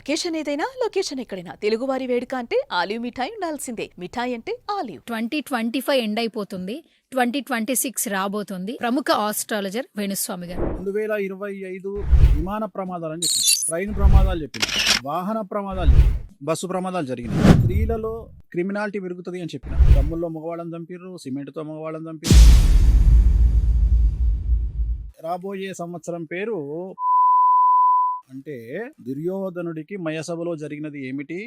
Location ఏదైనా location ఎక్కడైనా తెలుగువారి వేడుక అంటే ఆలివ్ మిఠాయి ఉండాల్సిందే. మిఠాయి అంటే ఆలివ్. 2025 ఎండ్ అయిపోతుంది. 2026 రాబోతుంది. ప్రముఖ ఆస్ట్రాలజర్ వేణుస్వామి గారు 2025 విమాన ప్రమాదాలు అని చెప్పింది, ట్రైన్ ప్రమాదాలు చెప్పింది, వాహన ప్రమాదాలు చెప్పింది, బస్సు ప్రమాదాలు జరిగినాయి. స్త్రీలలో క్రిమినాలిటీ పెరుగుతుంది అని చెప్పిన. దమ్ముల్లో మగవాళ్ళని చంపిర్రు, సిమెంట్తో మగవాళ్ళని చంపిర్రు. రాబోయే సంవత్సరం పేరు అంటే దుర్యోధనుడికి మయసభలో జరిగినది ఏమిటి?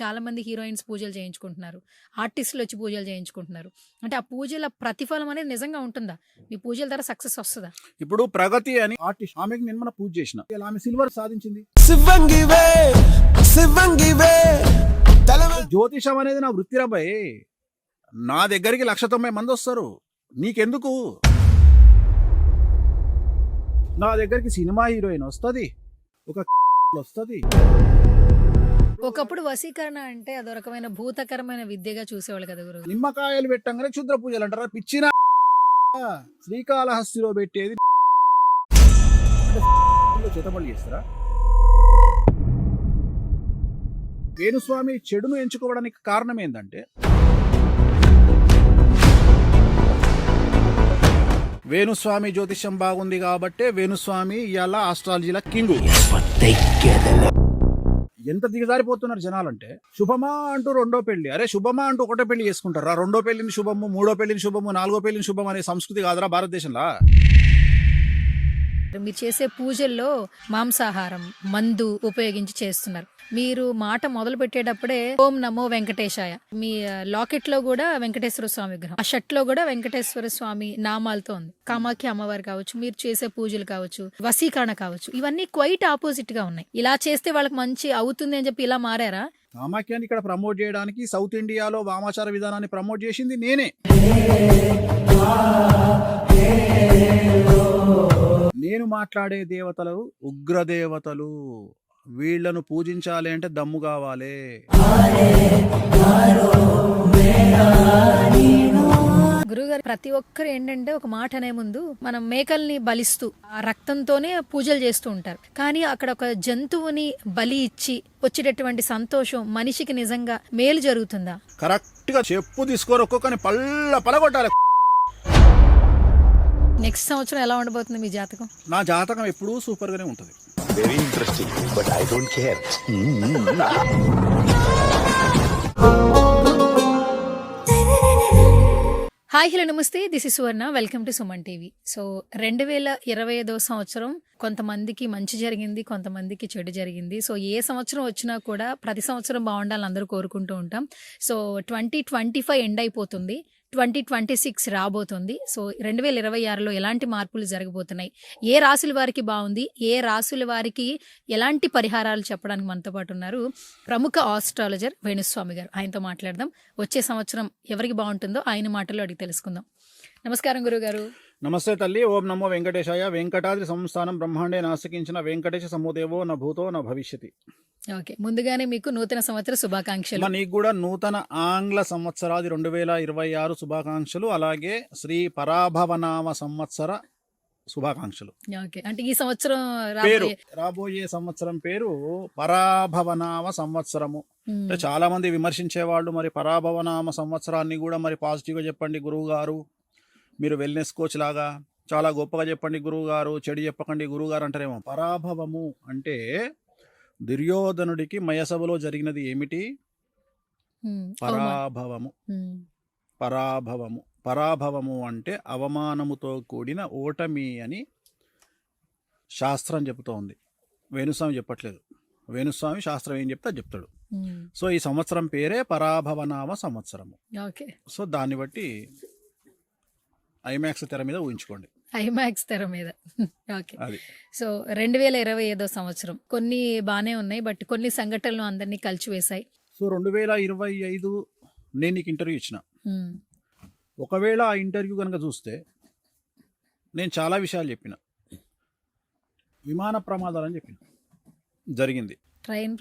చాలా మంది హీరోయిన్స్ పూజలు చేయించుకుంటున్నారు, ఆర్టిస్టులు వచ్చి పూజలు చేయించుకుంటున్నారు. అంటే ఆ పూజల ప్రతిఫలం అనేది నిజంగా ఉంటుందా? మీ పూజల ద్వారా సక్సెస్ వస్తుందా? ఇప్పుడు ప్రగతి అని ఆర్టిస్ట్, ఆమెకి నేను మన పూజ చేసిన, ఇలా ఆమె సిల్వర్ సాధించింది. జ్యోతిషం అనేది నా వృత్తిరా భయ్. నా దగ్గరికి 190 మంది వస్తారు, నీకెందుకు? నా దగ్గరికి సినిమా హీరోయిన్ వస్తుంది, ఒక వస్తుంది. ఒకప్పుడు వశీకరణ అంటే అదో రకమైన భూతకరమైన విద్యగా చూసేవాళ్ళు కదా గురువు. నిమ్మకాయలు పెట్టంగానే క్షుద్ర పూజలు అంటారా? పిచ్చిన శ్రీకాళహస్తిలో పెట్టేది చేతబడి చేస్తారా? వేణుస్వామి చెడును ఎంచుకోవడానికి కారణం ఏంటంటే, వేణుస్వామి జ్యోతిష్యం బాగుంది కాబట్టే వేణుస్వామి ఇవాళ ఆస్ట్రాలజీల కింగు. ఎంత దిగజారిపోతున్నారు జనాలంటే, శుభమా అంటూ రెండో పెళ్లి, అరే శుభమా అంటూ ఒకటో పెళ్లి చేసుకుంటారా? రెండో పెళ్లిని శుభము, మూడో పెళ్లిని శుభము, నాలుగో పెళ్లిని శుభం అనే సంస్కృతి కాదురా భారతదేశంలో. మీరు చేసే పూజల్లో మాంసాహారం, మందు ఉపయోగించి చేస్తున్నారు. మీరు మాట మొదలు పెట్టేటప్పుడే ఓం నమో వెంకటేశాయ, మీ లాకెట్ లో కూడా వెంకటేశ్వర స్వామి విగ్రహం, ఆ షర్ట్ లో కూడా వెంకటేశ్వర స్వామి నామాలతో ఉంది. కామాఖ్య అమ్మవారు కావచ్చు, మీరు చేసే పూజలు కావచ్చు, వశీకరణ కావచ్చు, ఇవన్నీ క్వైట్ ఆపోజిట్ గా ఉన్నాయి. ఇలా చేస్తే వాళ్ళకి మంచి అవుతుంది అని చెప్పి ఇలా మారారా? కామాఖ్యాన్ని ఇక్కడ ప్రమోట్ చేయడానికి సౌత్ ఇండియాలో వామాచార విధానాన్ని ప్రమోట్ చేసింది నేనే. నేను మాట్లాడే దేవతలు ఉగ్రదేవతలు, వీళ్లను పూజించాలి అంటే దమ్ము కావాలి. గురుగారు, ప్రతి ఒక్కరు ఏంటంటే ఒక మాట అనే ముందు మనం మేకల్ని బలిస్తూ ఆ రక్తంతోనే పూజలు చేస్తూ ఉంటారు. కానీ అక్కడ ఒక జంతువుని బలి ఇచ్చి వచ్చేటటువంటి సంతోషం మనిషికి నిజంగా మేలు జరుగుతుందా? కరెక్ట్ గా చెప్పు తీసుకొని ఒక్కొక్కని పలగొట్టాలి. నెక్స్ట్ సంవత్సరం ఎలా ఉండబోతుంది మీ జాతకం? నా జాతకం ఎప్పుడూ సూపర్ గానే ఉంటది. Very interesting, but I don't care. Hi, hello, నమస్తే. This is Suvarna. Welcome to Suman TV. So 2025 సంవత్సరం కొంతమందికి మంచి జరిగింది, కొంతమందికి చెడు జరిగింది. సో ఏ సంవత్సరం వచ్చినా కూడా ప్రతి సంవత్సరం బాగుండాలని అందరూ కోరుకుంటూ ఉంటాం. సో 2025 ఎండ్ అయిపోతుంది, 2026 రాబోతుంది. సో 2026లో ఎలాంటి మార్పులు జరగబోతున్నాయి, ఏ రాశుల వారికి బాగుంది, ఏ రాశుల వారికి ఎలాంటి పరిహారాలు చెప్పడానికి మనతో పాటు ఉన్నారు ప్రముఖ ఆస్ట్రాలజర్ వేణుస్వామి గారు. ఆయనతో మాట్లాడదాం. వచ్చే సంవత్సరం ఎవరికి బాగుంటుందో ఆయన మాటల్లో అడిగి తెలుసుకుందాం. నమస్కారం గురుగారు. నమస్తే తల్లి. ఓం నమో వెంకటేశాయ. వెంకటాద్రి సంస్థానం బ్రహ్మాండే నాసికించిన వెంకటేశ సమోదేవో న భూతో న భవిష్యతి. ఓకే, ముందుగానే మీకు నూతన సంవత్సర శుభాకాంక్షలు. నీకు కూడా నూతన ఆంగ్ల సంవత్సరాది 2026 శుభాకాంక్షలు, అలాగే శ్రీ పరాభవనామ సంవత్సర శుభాకాంక్షలు. ఓకే, అంటే ఈ సంవత్సరం పేరు రాబోయే సంవత్సరం పేరు పరాభవనామ సంవత్సరము. అంటే చాలా మంది విమర్శించే వాళ్ళు మరి పరాభవనామ సంవత్సరాన్ని కూడా మరి పాజిటివ్ గా చెప్పండి గురువు గారు, మీరు వెల్నెస్ కోచ్ లాగా చాలా గొప్పగా చెప్పండి గురువు గారు, చెడు చెప్పకండి గురువు గారు అంటారేమో. పరాభవము అంటే దుర్యోధనుడికి మయసభలో జరిగినది ఏమిటి? పరాభవము. పరాభవము పరాభవము అంటే అవమానముతో కూడిన ఓటమి అని శాస్త్రం చెబుతోంది. వేణుస్వామి చెప్పట్లేదు. వేణుస్వామి శాస్త్రం ఏం చెప్తే చెప్తాడు. సో ఈ సంవత్సరం పేరే పరాభవనామ సంవత్సరము. సో దాన్ని బట్టి ఐమాక్స్ తెర మీద ఊహించుకోండి. ఐమాక్స్ తెర మీద. ఓకే, సో 2025 సంవత్సరం కొన్ని బానే ఉన్నాయి, బట్ కొన్ని సంఘటనలు అందరినీ కలిచివేశాయి. సో 2025 నేను నీకు ఇంటర్వ్యూ ఇచ్చిన. ఒకవేళ ఆ ఇంటర్వ్యూ కనుక చూస్తే నేను చాలా విషయాలు చెప్పిన. విమాన ప్రమాదాలు అని చెప్పిన, జరిగింది. ట్రైన్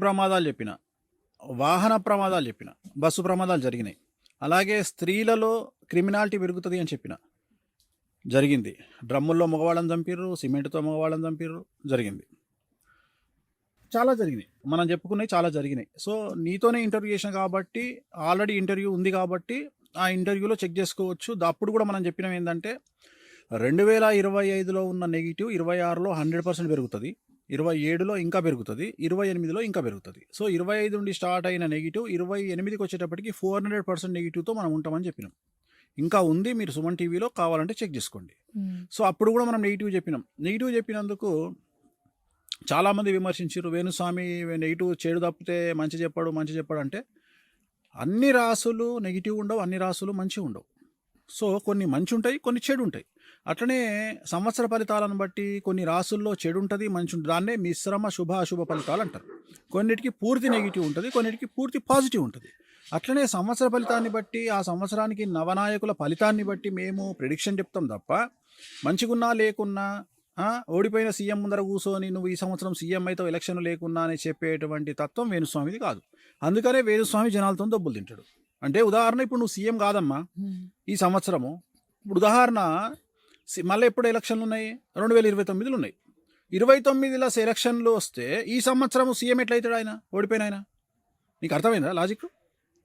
ప్రమాదాలు చెప్పిన, వాహన ప్రమాదాలు చెప్పిన, బస్సు ప్రమాదాలు జరిగినాయి. అలాగే స్త్రీలలో క్రిమినాలిటీ పెరుగుతుంది అని చెప్పిన. జరిగింది. డ్రమ్ముల్లో మగవాళ్ళని చంపిర్రు, సిమెంట్తో మగవాళ్ళని చంపిర్రు, జరిగింది. చాలా జరిగినాయి, మనం చెప్పుకున్నవి చాలా జరిగినాయి. సో నీతోనే ఇంటర్వ్యూ చేసిన కాబట్టి, ఆల్రెడీ ఇంటర్వ్యూ ఉంది కాబట్టి ఆ ఇంటర్వ్యూలో చెక్ చేసుకోవచ్చు. అప్పుడు కూడా మనం చెప్పినాం ఏంటంటే 2025లో ఉన్న నెగిటివ్ 26లో 100% పెరుగుతుంది, 27లో ఇంకా పెరుగుతుంది, 28లో ఇంకా పెరుగుతుంది. సో 25 నుండి స్టార్ట్ అయిన నెగిటివ్ 28కి వచ్చేటప్పటికి 400% నెగిటివ్తో మనం ఉంటామని చెప్పినాం. ఇంకా ఉంది, మీరు సుమన్ టీవీలో కావాలంటే చెక్ చేసుకోండి. సో అప్పుడు కూడా మనం నెగిటివ్ చెప్పినాం. నెగిటివ్ చెప్పినందుకు చాలామంది విమర్శించారు, వేణుస్వామి నెగిటివ్ చెడు తప్పితే మంచి చెప్పాడు అంటే అన్ని రాసులు నెగిటివ్ ఉండవు, అన్ని రాసులు మంచి ఉండవు. సో కొన్ని మంచి ఉంటాయి, కొన్ని చెడు ఉంటాయి. అట్లనే సంవత్సర ఫలితాలను బట్టి కొన్ని రాసుల్లో చెడు ఉంటుంది, మంచి ఉంటుంది. దాన్నే మిశ్రమ శుభ అశుభ ఫలితాలు అంటారు. కొన్నిటికి పూర్తి నెగిటివ్ ఉంటుంది, కొన్నిటికి పూర్తి పాజిటివ్ ఉంటుంది. అట్లనే సంవత్సర ఫలితాన్ని బట్టి, ఆ సంవత్సరానికి నవనాయకుల ఫలితాన్ని బట్టి మేము ప్రిడిక్షన్ చెప్తాం తప్ప మంచిగున్నా లేకున్నా ఓడిపోయిన సీఎం ముందర కూర్చొని నువ్వు ఈ సంవత్సరం సీఎం అయితే ఎలక్షన్ లేకున్నా అని చెప్పేటువంటి తత్వం వేణుస్వామిది కాదు. అందుకనే వేణుస్వామి జనాలతో దెబ్బలు తింటాడు. అంటే ఉదాహరణ, ఇప్పుడు నువ్వు సీఎం కాదమ్మా ఈ సంవత్సరము, ఇప్పుడు ఉదాహరణ మళ్ళీ ఎప్పుడు ఎలక్షన్లు ఉన్నాయి, 2029లో ఉన్నాయి. 29లో ఎలక్షన్లు వస్తే ఈ సంవత్సరం సీఎం ఎట్లయితాడు ఆయన, ఓడిపోయిన ఆయన? నీకు అర్థమైందా లాజిక్?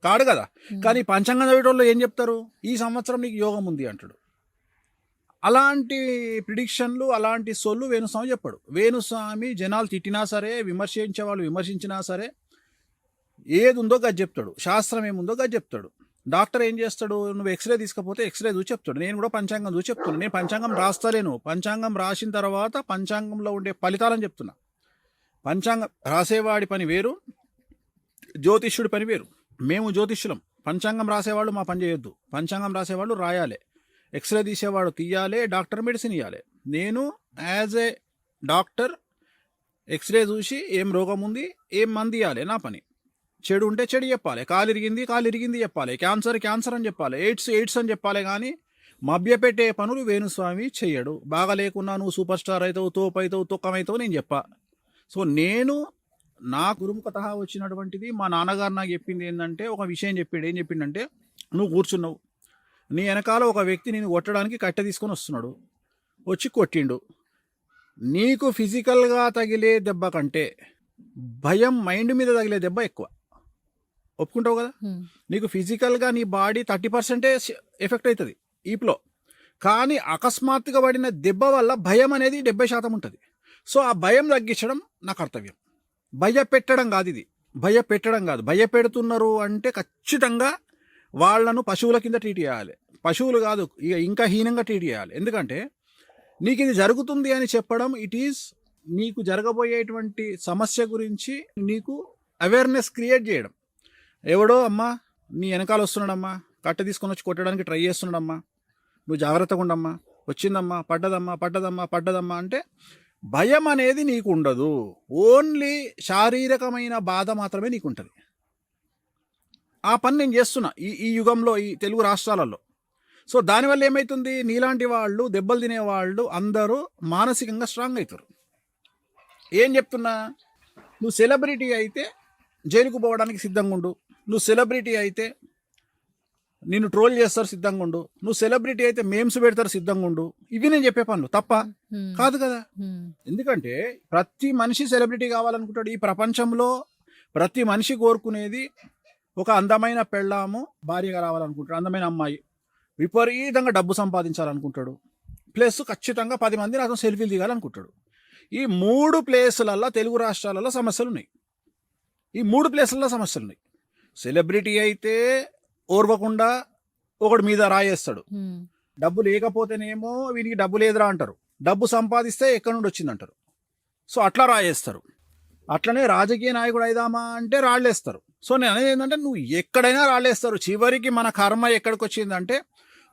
కాడు కదా. కానీ పంచాంగం చదివేటోళ్ళు ఏం చెప్తారు, ఈ సంవత్సరం నీకు యోగం ఉంది అంటాడు. అలాంటి ప్రిడిక్షన్లు, అలాంటి సొల్లు వేణుస్వామి చెప్పాడు. వేణుస్వామి జనాలు తిట్టినా సరే, విమర్శించే వాళ్ళు విమర్శించినా సరే, ఏది ఉందో గది చెప్తాడు, శాస్త్రం ఏముందో గది చెప్తాడు. డాక్టర్ ఏం చేస్తాడు, నువ్వు ఎక్స్రే తీసుకపోతే ఎక్స్రే చూసి చెప్తాడు. నేను కూడా పంచాంగం చూసి చెప్తున్నాను. నేను పంచాంగం రాస్తలేను, పంచాంగం రాసిన తర్వాత పంచాంగంలో ఉండే ఫలితాలని చెప్తున్నా. పంచాంగం రాసేవాడి పని వేరు, జ్యోతిష్యుడి పని వేరు. మేము జ్యోతిష్యులం, పంచాంగం రాసేవాళ్ళు మా పని చేయొద్దు. పంచాంగం రాసేవాళ్ళు రాయాలి, ఎక్స్రే తీసేవాడు తీయాలి, డాక్టర్ మెడిసిన్ ఇవ్వాలి. నేను యాజ్ ఏ డాక్టర్ ఎక్స్రే చూసి ఏం రోగం ఉంది, ఏం మంది ఇవ్వాలి, నా పని. చెడు ఉంటే చెడు చెప్పాలి, కాలు ఇరిగింది చెప్పాలి, క్యాన్సర్ అని చెప్పాలి, ఎయిడ్స్ అని చెప్పాలి. కానీ మభ్యపెట్టే పనులు వేణుస్వామి చెయ్యడు. బాగా లేకున్నా నువ్వు సూపర్ స్టార్ అవుతావు, తోపు అవుతావు, తొక్కమవుతావు నేను చెప్పా. సో నేను నా గురుముఖత వచ్చినటువంటిది, మా నాన్నగారు నాకు చెప్పింది ఏంటంటే, ఒక విషయం చెప్పాడు. ఏం చెప్పిండంటే, నువ్వు కూర్చున్నావు, నీ వెనకాల ఒక వ్యక్తి నేను కొట్టడానికి కట్టె తీసుకొని వస్తున్నాడు, వచ్చి కొట్టిండు. నీకు ఫిజికల్గా తగిలే దెబ్బ కంటే భయం మైండ్ మీద తగిలే దెబ్బ ఎక్కువ. ఒప్పుకుంటావు కదా. నీకు ఫిజికల్గా నీ బాడీ 30% ఎఫెక్ట్ అవుతుంది ఈప్లో, కానీ అకస్మాత్తుగా పడిన దెబ్బ వల్ల భయం అనేది 70% ఉంటుంది. సో ఆ భయం తగ్గించడం నా కర్తవ్యం. భయపెట్టడం కాదు ఇది, భయపెట్టడం కాదు. భయపెడుతున్నారు అంటే ఖచ్చితంగా వాళ్లను పశువుల కింద ట్రీట్ చేయాలి. పశువులు కాదు, ఇక ఇంకా హీనంగా ట్రీట్ చేయాలి. ఎందుకంటే నీకు ఇది జరుగుతుంది అని చెప్పడం, ఇట్ ఈజ్ నీకు జరగబోయేటువంటి సమస్య గురించి నీకు అవేర్నెస్ క్రియేట్ చేయడం. ఎవడో అమ్మా నీ వెనకాల వస్తున్నాడమ్మా, కట్టె తీసుకొని వచ్చి కొట్టడానికి ట్రై చేస్తున్నాడమ్మా, నువ్వు జాగ్రత్తగా ఉండమ్మా, వచ్చిందమ్మా, పడ్డదమ్మా అంటే భయం అనేది నీకు ఉండదు. ఓన్లీ శారీరకమైన బాధ మాత్రమే నీకు ఉంటుంది. ఆ పని నేను చేస్తున్నా ఈ యుగంలో, ఈ తెలుగు రాష్ట్రాలలో. సో దానివల్ల ఏమవుతుంది, నీలాంటి వాళ్ళు, దెబ్బలు తినేవాళ్ళు అందరూ మానసికంగా స్ట్రాంగ్ అవుతారు. ఏం చెప్తున్నా, నువ్వు సెలబ్రిటీ అయితే జైలుకు పోవడానికి సిద్ధంగా ఉండు, నువ్వు సెలబ్రిటీ అయితే నిన్ను ట్రోల్ చేస్తారు సిద్ధంగా ఉండు, నువ్వు సెలబ్రిటీ అయితే మేమ్స్ పెడతారు సిద్ధంగా ఉండు. ఇవి నేను చెప్పే పనులు తప్ప కాదు కదా. ఎందుకంటే ప్రతి మనిషి సెలబ్రిటీ కావాలనుకుంటాడు. ఈ ప్రపంచంలో ప్రతి మనిషి కోరుకునేది ఒక అందమైన పెళ్ళాము భార్యగా రావాలనుకుంటాడు, అందమైన అమ్మాయి, విపరీతంగా డబ్బు సంపాదించాలనుకుంటాడు, ప్లస్ ఖచ్చితంగా 10 మంది నాతో సెల్ఫీలు దిగాలనుకుంటాడు. ఈ 3 ప్లేసులలో తెలుగు రాష్ట్రాలలో సమస్యలు ఉన్నాయి. ఈ 3 ప్లేసులలో సమస్యలు ఉన్నాయి. సెలబ్రిటీ అయితే ఓర్వకుండా ఒకటి మీద రాయేస్తాడు, డబ్బు లేకపోతేనేమో వీనికి డబ్బు లేదురా అంటారు, డబ్బు సంపాదిస్తే ఎక్కడి నుండి వచ్చిందంటారు. సో అట్లా రాయేస్తారు. అట్లనే రాజకీయ నాయకుడు అయిదామా అంటే రాళ్ళేస్తారు. సో నేను అనేది ఏంటంటే, నువ్వు ఎక్కడైనా రాళ్ళేస్తారు. చివరికి మన కర్మ ఎక్కడికి వచ్చిందంటే,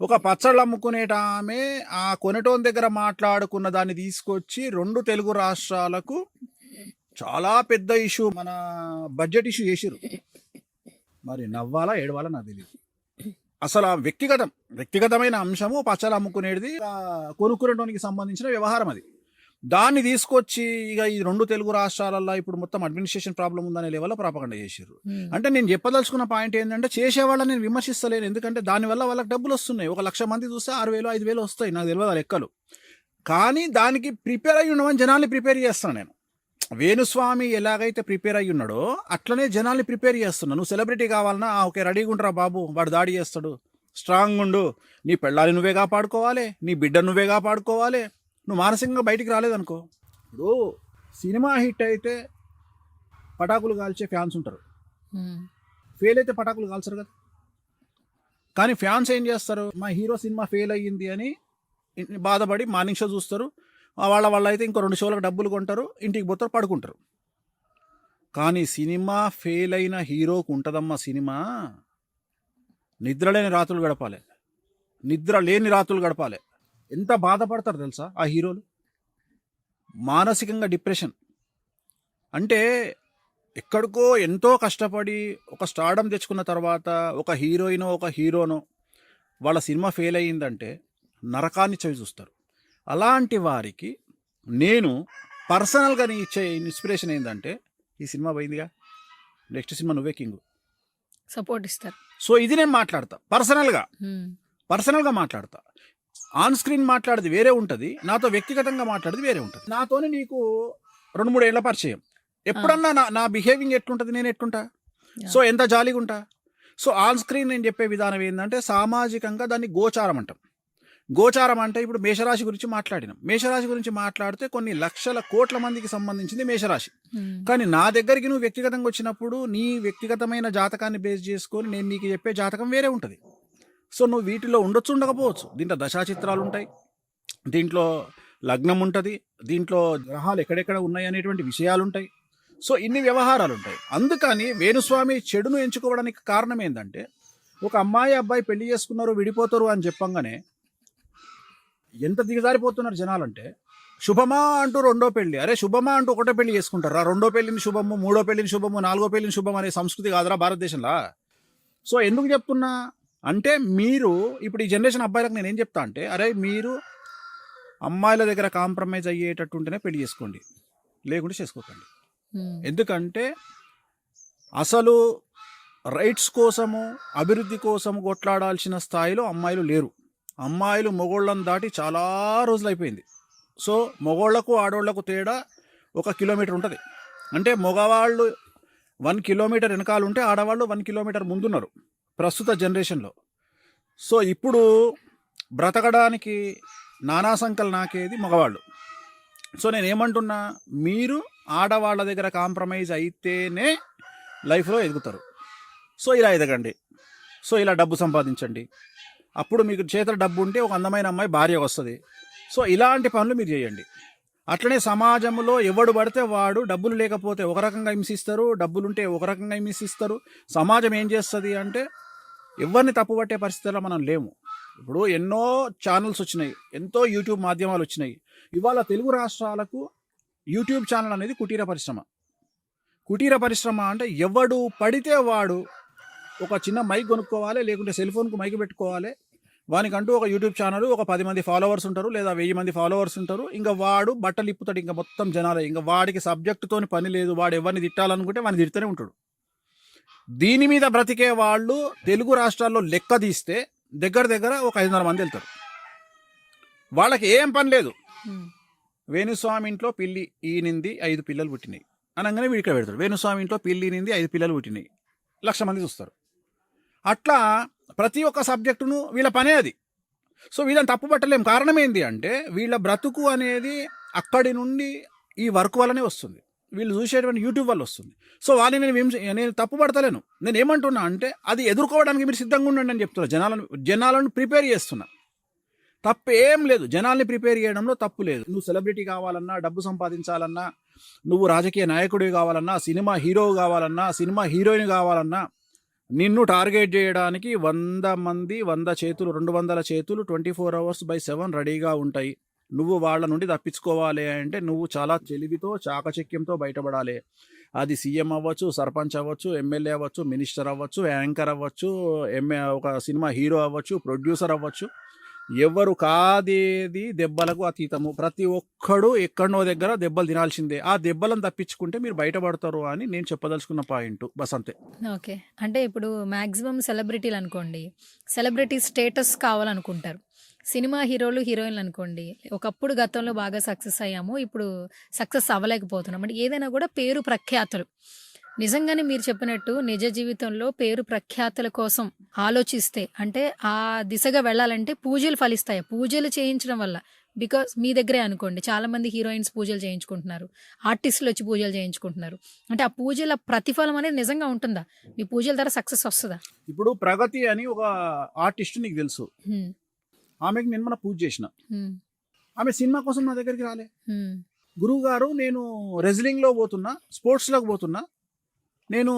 ఒక పచ్చళ్ళు అమ్ముకునేట ఆమె ఆ కొనటోన్ దగ్గర మాట్లాడుకున్న దాన్ని తీసుకొచ్చి 2 తెలుగు రాష్ట్రాలకు చాలా పెద్ద ఇష్యూ, మన బడ్జెట్ ఇష్యూ చేసిరు. మరి నవ్వాలా ఏడవాలా నాకు తెలియదు. అసలు ఆ వ్యక్తిగతమైన అంశము పచ్చళ్ళు అమ్ముకునేది కొనుక్కునేటోనికి సంబంధించిన వ్యవహారం అది. దాన్ని తీసుకొచ్చి ఇక ఈ 2 తెలుగు రాష్ట్రాలలో ఇప్పుడు మొత్తం అడ్మినిస్ట్రేషన్ ప్రాబ్లం ఉందనే లెవెల్లో ప్రాపగండ చేశారు. అంటే నేను చెప్పదలుచుకున్న పాయింట్ ఏంటంటే చేసేవాళ్ళని నేను విమర్శిస్తలేను, ఎందుకంటే దానివల్ల వాళ్ళకి డబ్బులు వస్తున్నాయి. 1,00,000 మంది చూస్తే 6,000 5,000 వస్తాయి, నాకు తెలియదు ఆ లెక్కలు. కానీ దానికి ప్రిపేర్ అయ్యి ఉండమని జనాల్ని ప్రిపేర్ చేస్తాను నేను. వేణుస్వామి ఎలాగైతే ప్రిపేర్ అయ్యి ఉన్నాడో అట్లనే జనాల్ని ప్రిపేర్ చేస్తున్నా. నువ్వు సెలబ్రిటీ కావాలన్నా ఓకే రెడీగా ఉంటారా బాబు, వాడు దాడి చేస్తాడు, స్ట్రాంగ్ ఉండు, నీ పెళ్ళాలి నువ్వే కాపాడుకోవాలి, నీ బిడ్డ నువ్వే కాపాడుకోవాలి, నువ్వు మానసికంగా బయటికి రాలేదనుకో. ఇప్పుడు సినిమా హిట్ అయితే పటాకులు కాల్చే ఫ్యాన్స్ ఉంటారు, ఫెయిల్ అయితే పటాకులు కాల్చరు కదా. కానీ ఫ్యాన్స్ ఏం చేస్తారు, మా హీరో సినిమా ఫెయిల్ అయ్యింది అని బాధపడి మార్నింగ్ షో చూస్తారు, వాళ్ళ అయితే ఇంకో 2 షోలకు డబ్బులు కొంటారు, ఇంటికి పోతారు, పడుకుంటారు. కానీ సినిమా ఫెయిల్ అయిన హీరోకు ఉంటుందమ్మా సినిమా, నిద్ర లేని రాత్రులు గడపాలి, నిద్ర లేని రాత్రులు గడపాలి. ఎంత బాధపడతారు తెలుసా ఆ హీరోలు, మానసికంగా డిప్రెషన్. అంటే ఎక్కడికో ఎంతో కష్టపడి ఒక స్టార్డమ్ తెచ్చుకున్న తర్వాత ఒక హీరోయినో ఒక హీరోనో వాళ్ళ సినిమా ఫెయిల్ అయ్యిందంటే నరకాన్ని చవి చూస్తారు. అలాంటి వారికి నేను పర్సనల్గా ఇచ్చే ఇన్స్పిరేషన్ ఏంటంటే, ఈ సినిమా పోయిందిగా, నెక్స్ట్ సినిమా నువ్వే కింగ్, సపోర్ట్ ఇస్తారు. సో ఇది నేను మాట్లాడతా పర్సనల్గా మాట్లాడతా. ఆన్ స్క్రీన్ మాట్లాడేది వేరే ఉంటుంది, నాతో వ్యక్తిగతంగా మాట్లాడేది వేరే ఉంటుంది. నాతోనే నీకు 2-3 ఏళ్ల పరిచయం, ఎప్పుడన్నా నా బిహేవింగ్ ఎట్లుంటుంది, నేను ఎట్లుంటా, సో ఎంత జాలీగా ఉంటా. సో ఆన్ స్క్రీన్ నేను చెప్పే విధానం ఏంటంటే సామాజికంగా దాన్ని గోచారం అంటాం. గోచారం అంటే ఇప్పుడు మేషరాశి గురించి మాట్లాడినాం, మేషరాశి గురించి మాట్లాడితే కొన్ని లక్షల కోట్ల మందికి సంబంధించింది మేషరాశి. కానీ నా దగ్గరికి నువ్వు వ్యక్తిగతంగా వచ్చినప్పుడు నీ వ్యక్తిగతమైన జాతకాన్ని బేస్ చేసుకొని నేను నీకు చెప్పే జాతకం వేరే ఉంటుంది. సో నువ్వు వీటిలో ఉండొచ్చు ఉండకపోవచ్చు, దీంట్లో దశాచిత్రాలు ఉంటాయి, దీంట్లో లగ్నం ఉంటుంది, దీంట్లో గ్రహాలు ఎక్కడెక్కడ ఉన్నాయి అనేటువంటి విషయాలు ఉంటాయి. సో ఇన్ని వ్యవహారాలు ఉంటాయి. అందుకని వేణుస్వామి చెడును ఎంచుకోవడానికి కారణం ఏంటంటే, ఒక అమ్మాయి అబ్బాయి పెళ్లి చేసుకున్నారు విడిపోతారు అని చెప్పంగానే ఎంత దిగజారిపోతున్నారు జనాలంటే, శుభమా అంటూ 2వ పెళ్లి, అరే శుభమా అంటూ 1వ పెళ్లి చేసుకుంటారా, 2వ పెళ్లిని శుభము, 3వ పెళ్లిని శుభము, 4వ పెళ్లిని శుభం అనే సంస్కృతి కాదురా భారతదేశంలో. సో ఎందుకు చెప్తున్నా అంటే, మీరు ఇప్పుడు ఈ జనరేషన్ అబ్బాయిలకు నేను ఏం చెప్తా అంటే, అరే మీరు అమ్మాయిల దగ్గర కాంప్రమైజ్ అయ్యేటట్టు ఉంటేనే పెళ్లి చేసుకోండి, లేకుంటే చేసుకోకండి. ఎందుకంటే అసలు రైట్స్ కోసము అభివృద్ధి కోసము కొట్లాడాల్సిన స్థాయిలో అమ్మాయిలు లేరు. అమ్మాయిలు మగోళ్ళని దాటి చాలా రోజులు అయిపోయింది. సో మగోళ్లకు ఆడోళ్లకు తేడా 1 కిలోమీటర్ ఉంటుంది. అంటే మగవాళ్ళు 1 కిలోమీటర్ వెనకాల ఉంటే ఆడవాళ్ళు 1 కిలోమీటర్ ముందున్నారు ప్రస్తుత జనరేషన్లో. సో ఇప్పుడు బ్రతకడానికి నానా సంకలు నాకేది మగవాళ్ళు. సో నేను ఏమంటున్నా, మీరు ఆడవాళ్ళ దగ్గర కాంప్రమైజ్ అయితేనే లైఫ్లో ఎదుగుతారు. సో ఇలా ఎదగండి, సో ఇలా డబ్బు సంపాదించండి, అప్పుడు మీకు చేతుల డబ్బు ఉంటే ఒక అందమైన అమ్మాయి భార్య వస్తుంది. సో ఇలాంటి పనులు మీరు చేయండి. అట్లనే సమాజంలో ఎవడు పడితే వాడు డబ్బులు లేకపోతే ఒక రకంగా హింసిస్తారు, డబ్బులుంటే ఒక రకంగా హింసిస్తారు. సమాజం ఏం చేస్తుంది అంటే ఎవరిని తప్పుపట్టే పరిస్థితుల్లో మనం లేము. ఇప్పుడు ఎన్నో ఛానల్స్ వచ్చినాయి, ఎంతో యూట్యూబ్ మాధ్యమాలు వచ్చినాయి. ఇవాళ తెలుగు రాష్ట్రాలకు యూట్యూబ్ ఛానల్ అనేది కుటీర పరిశ్రమ. కుటీర పరిశ్రమ అంటే ఎవడు పడితే వాడు ఒక చిన్న మైక్ కొనుక్కోవాలి, లేకుంటే సెల్ ఫోన్కు మైక్ పెట్టుకోవాలి, వానికంటూ ఒక యూట్యూబ్ ఛానల్, ఒక 10 మంది ఫాలోవర్స్ ఉంటారు, లేదా 1000 మంది ఫాలోవర్స్ ఉంటారు. ఇంకా వాడు బట్టలు ఇప్పుతాడు, ఇంకా మొత్తం జనాలే, ఇంకా వాడికి సబ్జెక్టుతోని పని లేదు. వాడు ఎవరిని తిట్టాలనుకుంటే వాడిని తిడుతూనే ఉంటాడు. దీని మీద బ్రతికే వాళ్ళు తెలుగు రాష్ట్రాల్లో లెక్క తీస్తే దగ్గర ఒక 500 మంది వెళ్తారు. వాళ్ళకి ఏం పని లేదు. వేణుస్వామి ఇంట్లో పిల్లి ఈనింది 5 పిల్లలు పుట్టినాయి అనగానే వీడు ఇక్కడ పెడతాడు, వేణుస్వామి ఇంట్లో పిల్లి ఈనింది 5 పిల్లలు పుట్టినాయి, 1,00,000 మంది చూస్తారు. అట్లా ప్రతి ఒక్క సబ్జెక్టును వీళ్ళ పనే అది. సో వీళ్ళని తప్పు పట్టలేం. కారణం ఏంటి అంటే వీళ్ళ బ్రతుకు అనేది అక్కడి నుండి ఈ వర్క్ వల్లనే వస్తుంది, వీళ్ళు చూసేటువంటి యూట్యూబ్ వల్ల వస్తుంది. సో వాళ్ళని నేను తప్పు పడతలేను. నేను ఏమంటున్నా అంటే అది ఎదుర్కోవడానికి మీరు సిద్ధంగా ఉండండి అని చెప్తున్నా. జనాలను ప్రిపేర్ చేస్తున్నా. తప్పు ఏం లేదు, జనాల్ని ప్రిపేర్ చేయడంలో తప్పు లేదు. నువ్వు సెలబ్రిటీ కావాలన్నా, డబ్బు సంపాదించాలన్నా, నువ్వు రాజకీయ నాయకుడివి కావాలన్నా, సినిమా హీరో కావాలన్నా, సినిమా హీరోయిన్ కావాలన్నా, నిన్ను టార్గెట్ చేయడానికి 100 మంది 100 చేతులు 200 చేతులు 24 hours/7 రెడీగా ఉంటాయి. నువ్వు వాళ్ళ నుండి తప్పించుకోవాలి అంటే నువ్వు చాలా తెలివితో చాకచక్యంతో బయటపడాలి. అది సీఎం అవ్వచ్చు, సర్పంచ్ అవ్వచ్చు, ఎమ్మెల్యే అవ్వచ్చు, మినిస్టర్ అవ్వచ్చు, యాంకర్ అవ్వచ్చు, ఒక సినిమా హీరో అవ్వచ్చు, ప్రొడ్యూసర్ అవ్వచ్చు, ఎవరు కాదేది దెబ్బలకు అతీతము. ప్రతి ఒక్కడు ఎక్కడనో దగ్గర దెబ్బలు తినాల్సిందే. ఆ దెబ్బలను తప్పించుకుంటే మీరు బయటపడతారు అని నేను చెప్పదలుచుకున్న పాయింట్. బస్ అంతే. ఓకే. అంటే ఇప్పుడు మాక్సిమం సెలబ్రిటీలు అనుకోండి, సెలబ్రిటీ స్టేటస్ కావాలనుకుంటారు. సినిమా హీరోలు హీరోయిన్లు అనుకోండి, ఒకప్పుడు గతంలో బాగా సక్సెస్ అయ్యాము, ఇప్పుడు సక్సెస్ అవ్వలేకపోతున్నాం. అంటే ఏదైనా కూడా పేరు ప్రఖ్యాతులు. నిజంగానే మీరు చెప్పినట్టు నిజ జీవితంలో పేరు ప్రఖ్యాతుల కోసం ఆలోచిస్తే, అంటే ఆ దిశగా వెళ్ళాలంటే పూజలు ఫలిస్తాయి. పూజలు చేయించడం వల్ల, బికాస్ మీ దగ్గరే అనుకోండి చాలా మంది హీరోయిన్స్ పూజలు చేయించుకుంటున్నారు, ఆర్టిస్టులు వచ్చి పూజలు చేయించుకుంటున్నారు. అంటే ఆ పూజల ప్రతిఫలం అనేది నిజంగా ఉంటుందా? మీ పూజల ద్వారా సక్సెస్ వస్తుందా? ఇప్పుడు ప్రగతి అని ఒక ఆర్టిస్ట్ నీకు తెలుసు. హ్మ్. ఆమెకి నేను మన పూజ చేసిన. హ్మ్. ఆమె సినిమా కోసం నా దగ్గరికి రాలే. హ్మ్. గురువు గారు నేను రెజ్లింగ్లో పోతున్నా, స్పోర్ట్స్లోకి పోతున్నా, నేను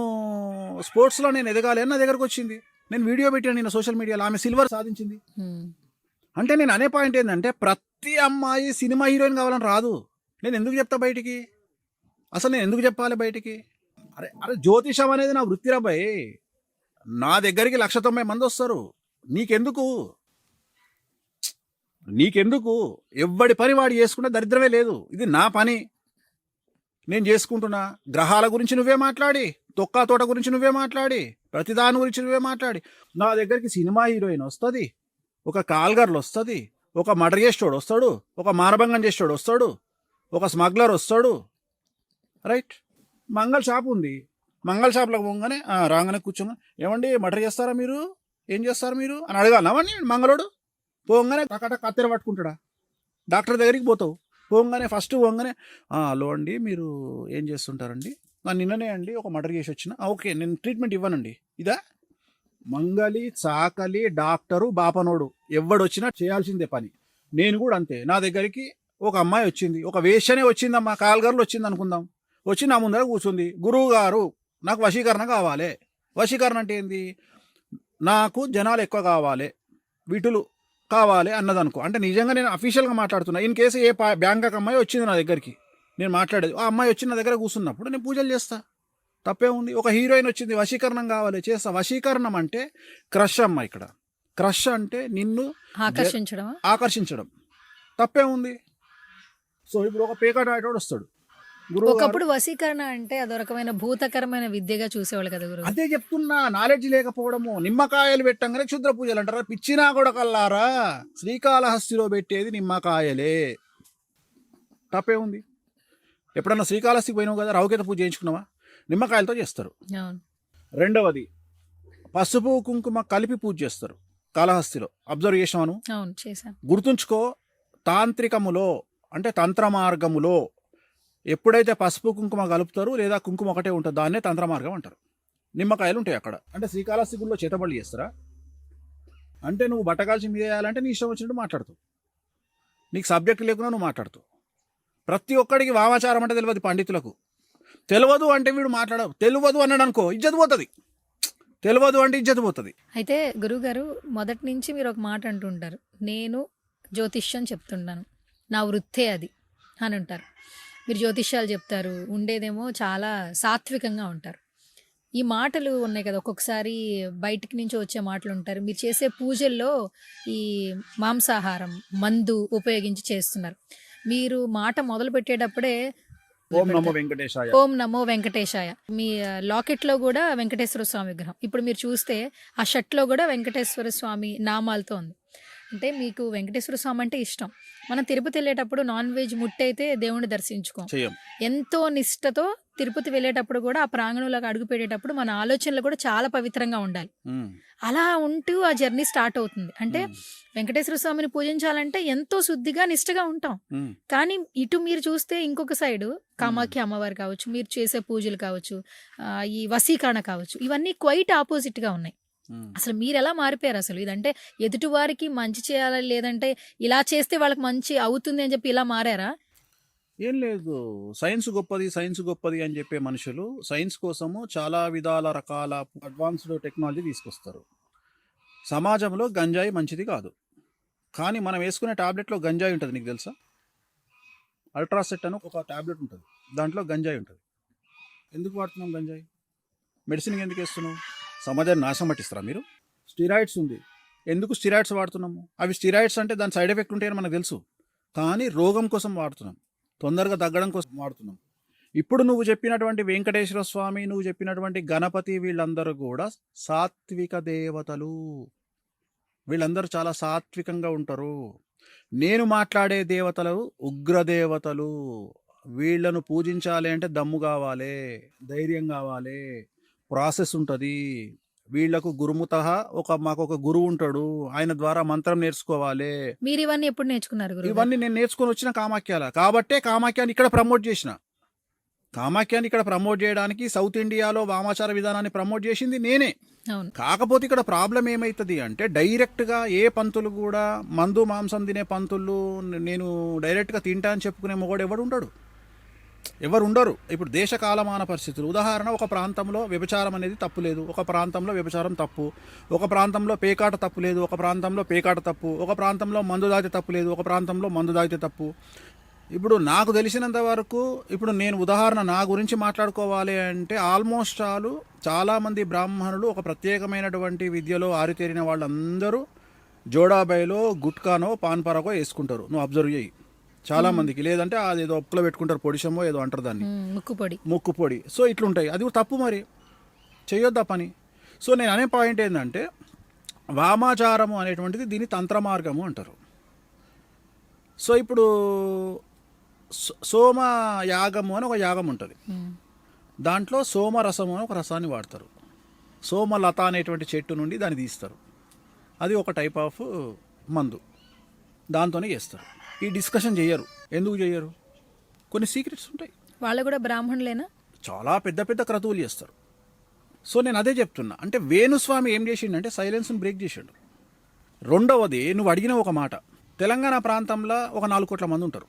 స్పోర్ట్స్లో నేను ఎదగాలి అని నా దగ్గరకు వచ్చింది. నేను వీడియో పెట్టాను నేను సోషల్ మీడియాలో. ఆమె సిల్వర్ సాధించింది. హ్మ్. అంటే నేను అనే పాయింట్ ఏంటంటే ప్రతి అమ్మాయి సినిమా హీరోయిన్ కావాలని రాదు. నేను ఎందుకు చెప్తా బయటికి? అసలు నేను ఎందుకు చెప్పాలి బయటికి? అరే అరే జ్యోతిషం అనేది నా వృత్తిరా భయ్. నా దగ్గరికి 190 మంది వస్తారు. నీకెందుకు? ఎవ్వడి పని వాడు చేసుకుంటే దరిద్రమే లేదు. ఇది నా పని, నేను చేసుకుంటున్నా. గ్రహాల గురించి నువ్వే మాట్లాడి, తొక్కా తోట గురించి నువ్వే మాట్లాడి, ప్రతిదాని గురించి నువ్వే మాట్లాడి, నా దగ్గరికి సినిమా హీరోయిన్ వస్తుంది, ఒక కాల్గర్లు వస్తుంది, ఒక మర్డర్ చేసేవాడు వస్తాడు, ఒక మానభంగం చేసేవాడు వస్తాడు, ఒక స్మగ్లర్ వస్తాడు. రైట్. మంగళ షాప్ ఉంది. మంగళ షాప్లోకి పోగానే రాగానే కూర్చోగా, ఏమండి మర్డర్ చేస్తారా మీరు? ఏం చేస్తారు మీరు అని అడగాలవని మంగళోడు. పోగానే టకట కత్తెర పట్టుకుంటాడా? డాక్టర్ దగ్గరికి పోతావు. పోగానే ఫస్ట్ పోగానే హలో అండి మీరు ఏం చేస్తుంటారండి? నిన్ననే అండి ఒక మర్డర్ చేసి వచ్చిన. ఓకే నేను ట్రీట్మెంట్ ఇవ్వనండి. ఇదా మంగలి చాకలి డాక్టరు బాపనోడు ఎవడొచ్చినా చేయాల్సిందే పని. నేను కూడా అంతే. నా దగ్గరికి ఒక అమ్మాయి వచ్చింది, ఒక వేశ్యనే వచ్చిందమ్మా, కాల్గర్లు వచ్చింది అనుకుందాం. వచ్చి నా ముందర కూర్చుంది. గురువు గారు నాకు వశీకరణ కావాలి. వశీకరణ అంటే ఏంది? నాకు జనాలు ఎక్కువ కావాలి, వీటులు కావాలి అన్నదనుకో. అంటే నిజంగా నేను అఫీషియల్గా మాట్లాడుతున్నా. ఇన్ కేసు ఏ బ్యాంకాక్ అమ్మాయి వచ్చింది నా దగ్గరికి, నేను మాట్లాడేది, ఆ అమ్మాయి వచ్చి నా దగ్గర కూర్చున్నప్పుడు నేను పూజలు చేస్తా. తప్పే ఉంది. ఒక హీరోయిన్ వచ్చింది, వశీకరణం కావాలి, చేస్తా. వశీకరణం అంటే క్రష్ అమ్మ. ఇక్కడ క్రష్ అంటే నిన్ను ఆకర్షించడం. తప్పే ఉంది. సో ఇప్పుడు ఒక పేకాట ఆటోడు వస్తాడు. ఒకప్పుడు వశీకరణ అంటే అదో రకమైన భూతకరమైన విద్యగా చూసేవాళ్ళు కదా గురువు. అదే చెప్తున్నా, నాలెడ్జ్ లేకపోవడము. నిమ్మకాయలు పెట్టంగానే క్షుద్ర పూజలు అంటారా? పిచ్చినా కూడా కల్లారా, శ్రీకాళహస్తిలో పెట్టేది నిమ్మకాయలే. తప్పే ఉంది. ఎప్పుడన్నా శ్రీకాళహస్తికి పోయినావు కదా, రావుకేత పూజ చేయించుకున్నావా? నిమ్మకాయలతో చేస్తారు. రెండవది పసుపు కుంకుమ కలిపి పూజ చేస్తారు కాళహస్తిలో. అబ్జర్వ్ చేసాను, గుర్తుంచుకో. తాంత్రికములో అంటే తంత్ర మార్గములో ఎప్పుడైతే పసుపు కుంకుమ కలుపుతారు, లేదా కుంకుమ ఒకటే ఉంటుంది, దాన్నే తంత్ర మార్గం అంటారు. నిమ్మకాయలు ఉంటాయి అక్కడ. అంటే శ్రీకాళహస్తి గుడిలో చేతబడులు చేస్తారా? అంటే నువ్వు బట్టకాల్చి మీద వేయాలంటే నీ ఇష్టం వచ్చినట్టు మాట్లాడుతావు. నీకు సబ్జెక్ట్ లేకుండా నువ్వు మాట్లాడుతావు. ప్రతి ఒక్కడికి వామాచారం అంటే తెలియదు. పండితులకు తెలియదు అంటే వీడు తెలియదు అన్నాడు అనుకో, ఇజ్జత్ పోతుంది. తెలియదు అంటే ఇజ్జత్ పోతుంది. అయితే గురువుగారు మొదటి నుంచి మీరు ఒక మాట అంటుంటారు, నేను జ్యోతిష్యం చెప్తుంటాను, నా వృత్తే అది అని ఉంటారు. మీరు జ్యోతిష్యాలు చెప్తారు, ఉండేదేమో చాలా సాత్వికంగా ఉంటారు. ఈ మాటలు ఉన్నాయి కదా, ఒక్కొక్కసారి బయటికి నుంచి వచ్చే మాటలు ఉంటారు. మీరు చేసే పూజల్లో ఈ మాంసాహారం, మందు ఉపయోగించి చేస్తున్నారు. మీరు మాట మొదలు పెట్టేటప్పుడే ఓం నమో వెంకటేశాయ, మీ లాకెట్లో కూడా వెంకటేశ్వర స్వామి విగ్రహం. ఇప్పుడు మీరు చూస్తే ఆ షర్ట్లో కూడా వెంకటేశ్వర స్వామి నామాలతో ఉంది. అంటే మీకు వెంకటేశ్వర స్వామి అంటే ఇష్టం. మనం తిరుపతి వెళ్ళేటప్పుడు నాన్ వెజ్ ముట్టయితే దేవుణ్ణి దర్శించుకోం. ఎంతో నిష్టతో తిరుపతి వెళ్ళేటప్పుడు కూడా ఆ ప్రాంగణంలోకి అడుగు పెట్టేటప్పుడు మన ఆలోచనలు కూడా చాలా పవిత్రంగా ఉండాలి. అలా ఉంటూ ఆ జర్నీ స్టార్ట్ అవుతుంది. అంటే వెంకటేశ్వర స్వామిని పూజించాలంటే ఎంతో శుద్ధిగా నిష్టగా ఉంటాం. కానీ ఇటు మీరు చూస్తే ఇంకొక సైడు కామాఖ్య అమ్మవారు కావచ్చు, మీరు చేసే పూజలు కావచ్చు, ఈ వశీకరణ కావచ్చు, ఇవన్నీ క్వైట్ ఆపోజిట్ గా ఉన్నాయి. అసలు మీరు ఎలా మారిపోయారు? అసలు ఇదంటే ఎదుటి వారికి మంచి చేయాలి, లేదంటే ఇలా చేస్తే వాళ్ళకి మంచి అవుతుంది అని చెప్పి ఇలా మారారా? ఏం లేదు. సైన్స్ గొప్పది అని చెప్పే మనుషులు సైన్స్ కోసము చాలా విధాల రకాల అడ్వాన్స్డ్ టెక్నాలజీ తీసుకొస్తారు. సమాజంలో గంజాయి మంచిది కాదు, కానీ మనం వేసుకునే టాబ్లెట్లో గంజాయి ఉంటుంది. నీకు తెలుసా? అల్ట్రాసెట్ అని ఒక టాబ్లెట్ ఉంటుంది, దాంట్లో గంజాయి ఉంటుంది. ఎందుకు వాడుతున్నాం గంజాయి? మెడిసిన్కి ఎందుకు వేస్తున్నావు? సమాజాన్ని నాశనం పట్టిస్తారా మీరు? స్టిరాయిడ్స్ ఉంది, ఎందుకు స్టిరాయిడ్స్ వాడుతున్నాము? అవి స్టిరాయిడ్స్ అంటే దాని సైడ్ ఎఫెక్ట్ ఉంటాయని మనకు తెలుసు, కానీ రోగం కోసం వాడుతున్నాం, తొందరగా తగ్గడం కోసం వాడుతున్నాం. ఇప్పుడు నువ్వు చెప్పినటువంటి వెంకటేశ్వర స్వామి, నువ్వు చెప్పినటువంటి గణపతి, వీళ్ళందరూ కూడా సాత్విక దేవతలు. వీళ్ళందరూ చాలా సాత్వికంగా ఉంటారు. నేను మాట్లాడే దేవతలు ఉగ్రదేవతలు. వీళ్ళను పూజించాలి అంటే దమ్ము కావాలి, ధైర్యం కావాలి, ప్రాసెస్ ఉంటుంది. వీళ్లకు గురుముత మాకు ఒక గురువు ఉంటాడు, ఆయన ద్వారా మంత్రం నేర్చుకోవాలి. మీరు ఇవన్నీ ఎప్పుడు నేర్చుకున్నారు గురువు గారు? ఇవన్నీ నేను నేర్చుకొని వచ్చిన కామాఖ్యాల కాబట్టే కామాఖ్యాన్ని ఇక్కడ ప్రమోట్ చేసిన. కామాఖ్యాన్ని ఇక్కడ ప్రమోట్ చేయడానికి సౌత్ ఇండియాలో వామాచార విధానాన్ని ప్రమోట్ చేసింది నేనే. అవును. కాకపోతే ఇక్కడ ప్రాబ్లం ఏమవుతుంది అంటే డైరెక్ట్గా ఏ పంతులు కూడా మందు మాంసం తినే పంతులు నేను డైరెక్ట్గా తింటా అని చెప్పుకునే మొగోడు ఎవరు ఉండరు. ఇప్పుడు దేశ కాలమాన పరిస్థితులు, ఉదాహరణ, ఒక ప్రాంతంలో వ్యభిచారం అనేది తప్పు లేదు, ఒక ప్రాంతంలో వ్యభిచారం తప్పు, ఒక ప్రాంతంలో పేకాట తప్పు లేదు, ఒక ప్రాంతంలో పేకాట తప్పు, ఒక ప్రాంతంలో మందు దాగితే తప్పు లేదు, ఒక ప్రాంతంలో మందు దాగితే తప్పు. ఇప్పుడు నాకు తెలిసినంత వరకు, ఇప్పుడు నేను ఉదాహరణ నా గురించి మాట్లాడుకోవాలి అంటే ఆల్మోస్ట్ చాలామంది బ్రాహ్మణులు ఒక ప్రత్యేకమైనటువంటి విద్యలో ఆరితేరిన వాళ్ళందరూ జోడాబాయిలో గుట్కానో పాన్పరాకో వేసుకుంటారు. నువ్వు అబ్జర్వ్ చేయి, చాలా మందికి. లేదంటే అది ఏదో ఉప్పులో పెట్టుకుంటారు, పొడిషమో ఏదో అంటారు దాన్ని, ముక్కు పొడి. సో ఇట్లుంటాయి, అది తప్పు, మరి చేయొద్దా పని. సో నేను అనే పాయింట్ ఏంటంటే వామాచారము అనేటువంటిది దీని తంత్ర మార్గము అంటారు. సో ఇప్పుడు సోమ యాగము అని ఒక యాగం ఉంటుంది, దాంట్లో సోమరసము అని ఒక రసాన్ని వాడతారు. సోమలత అనేటువంటి చెట్టు నుండి దాన్ని తీస్తారు, అది ఒక టైప్ ఆఫ్ మందు, దాంతోనే చేస్తారు. ఈ డిస్కషన్ చేయరు. ఎందుకు చేయరు? కొన్ని సీక్రెట్స్ ఉంటాయి. వాళ్ళు కూడా బ్రాహ్మణులేనా? చాలా పెద్ద పెద్ద క్రతువులు చేస్తారు. సో నేను అదే చెప్తున్నా, అంటే వేణుస్వామి ఏం చేసిండంటే సైలెన్స్ని బ్రేక్ చేసాడు. రెండవది, నువ్వు అడిగిన ఒక మాట, తెలంగాణ ప్రాంతంలో ఒక 4 కోట్ల మంది ఉంటారు.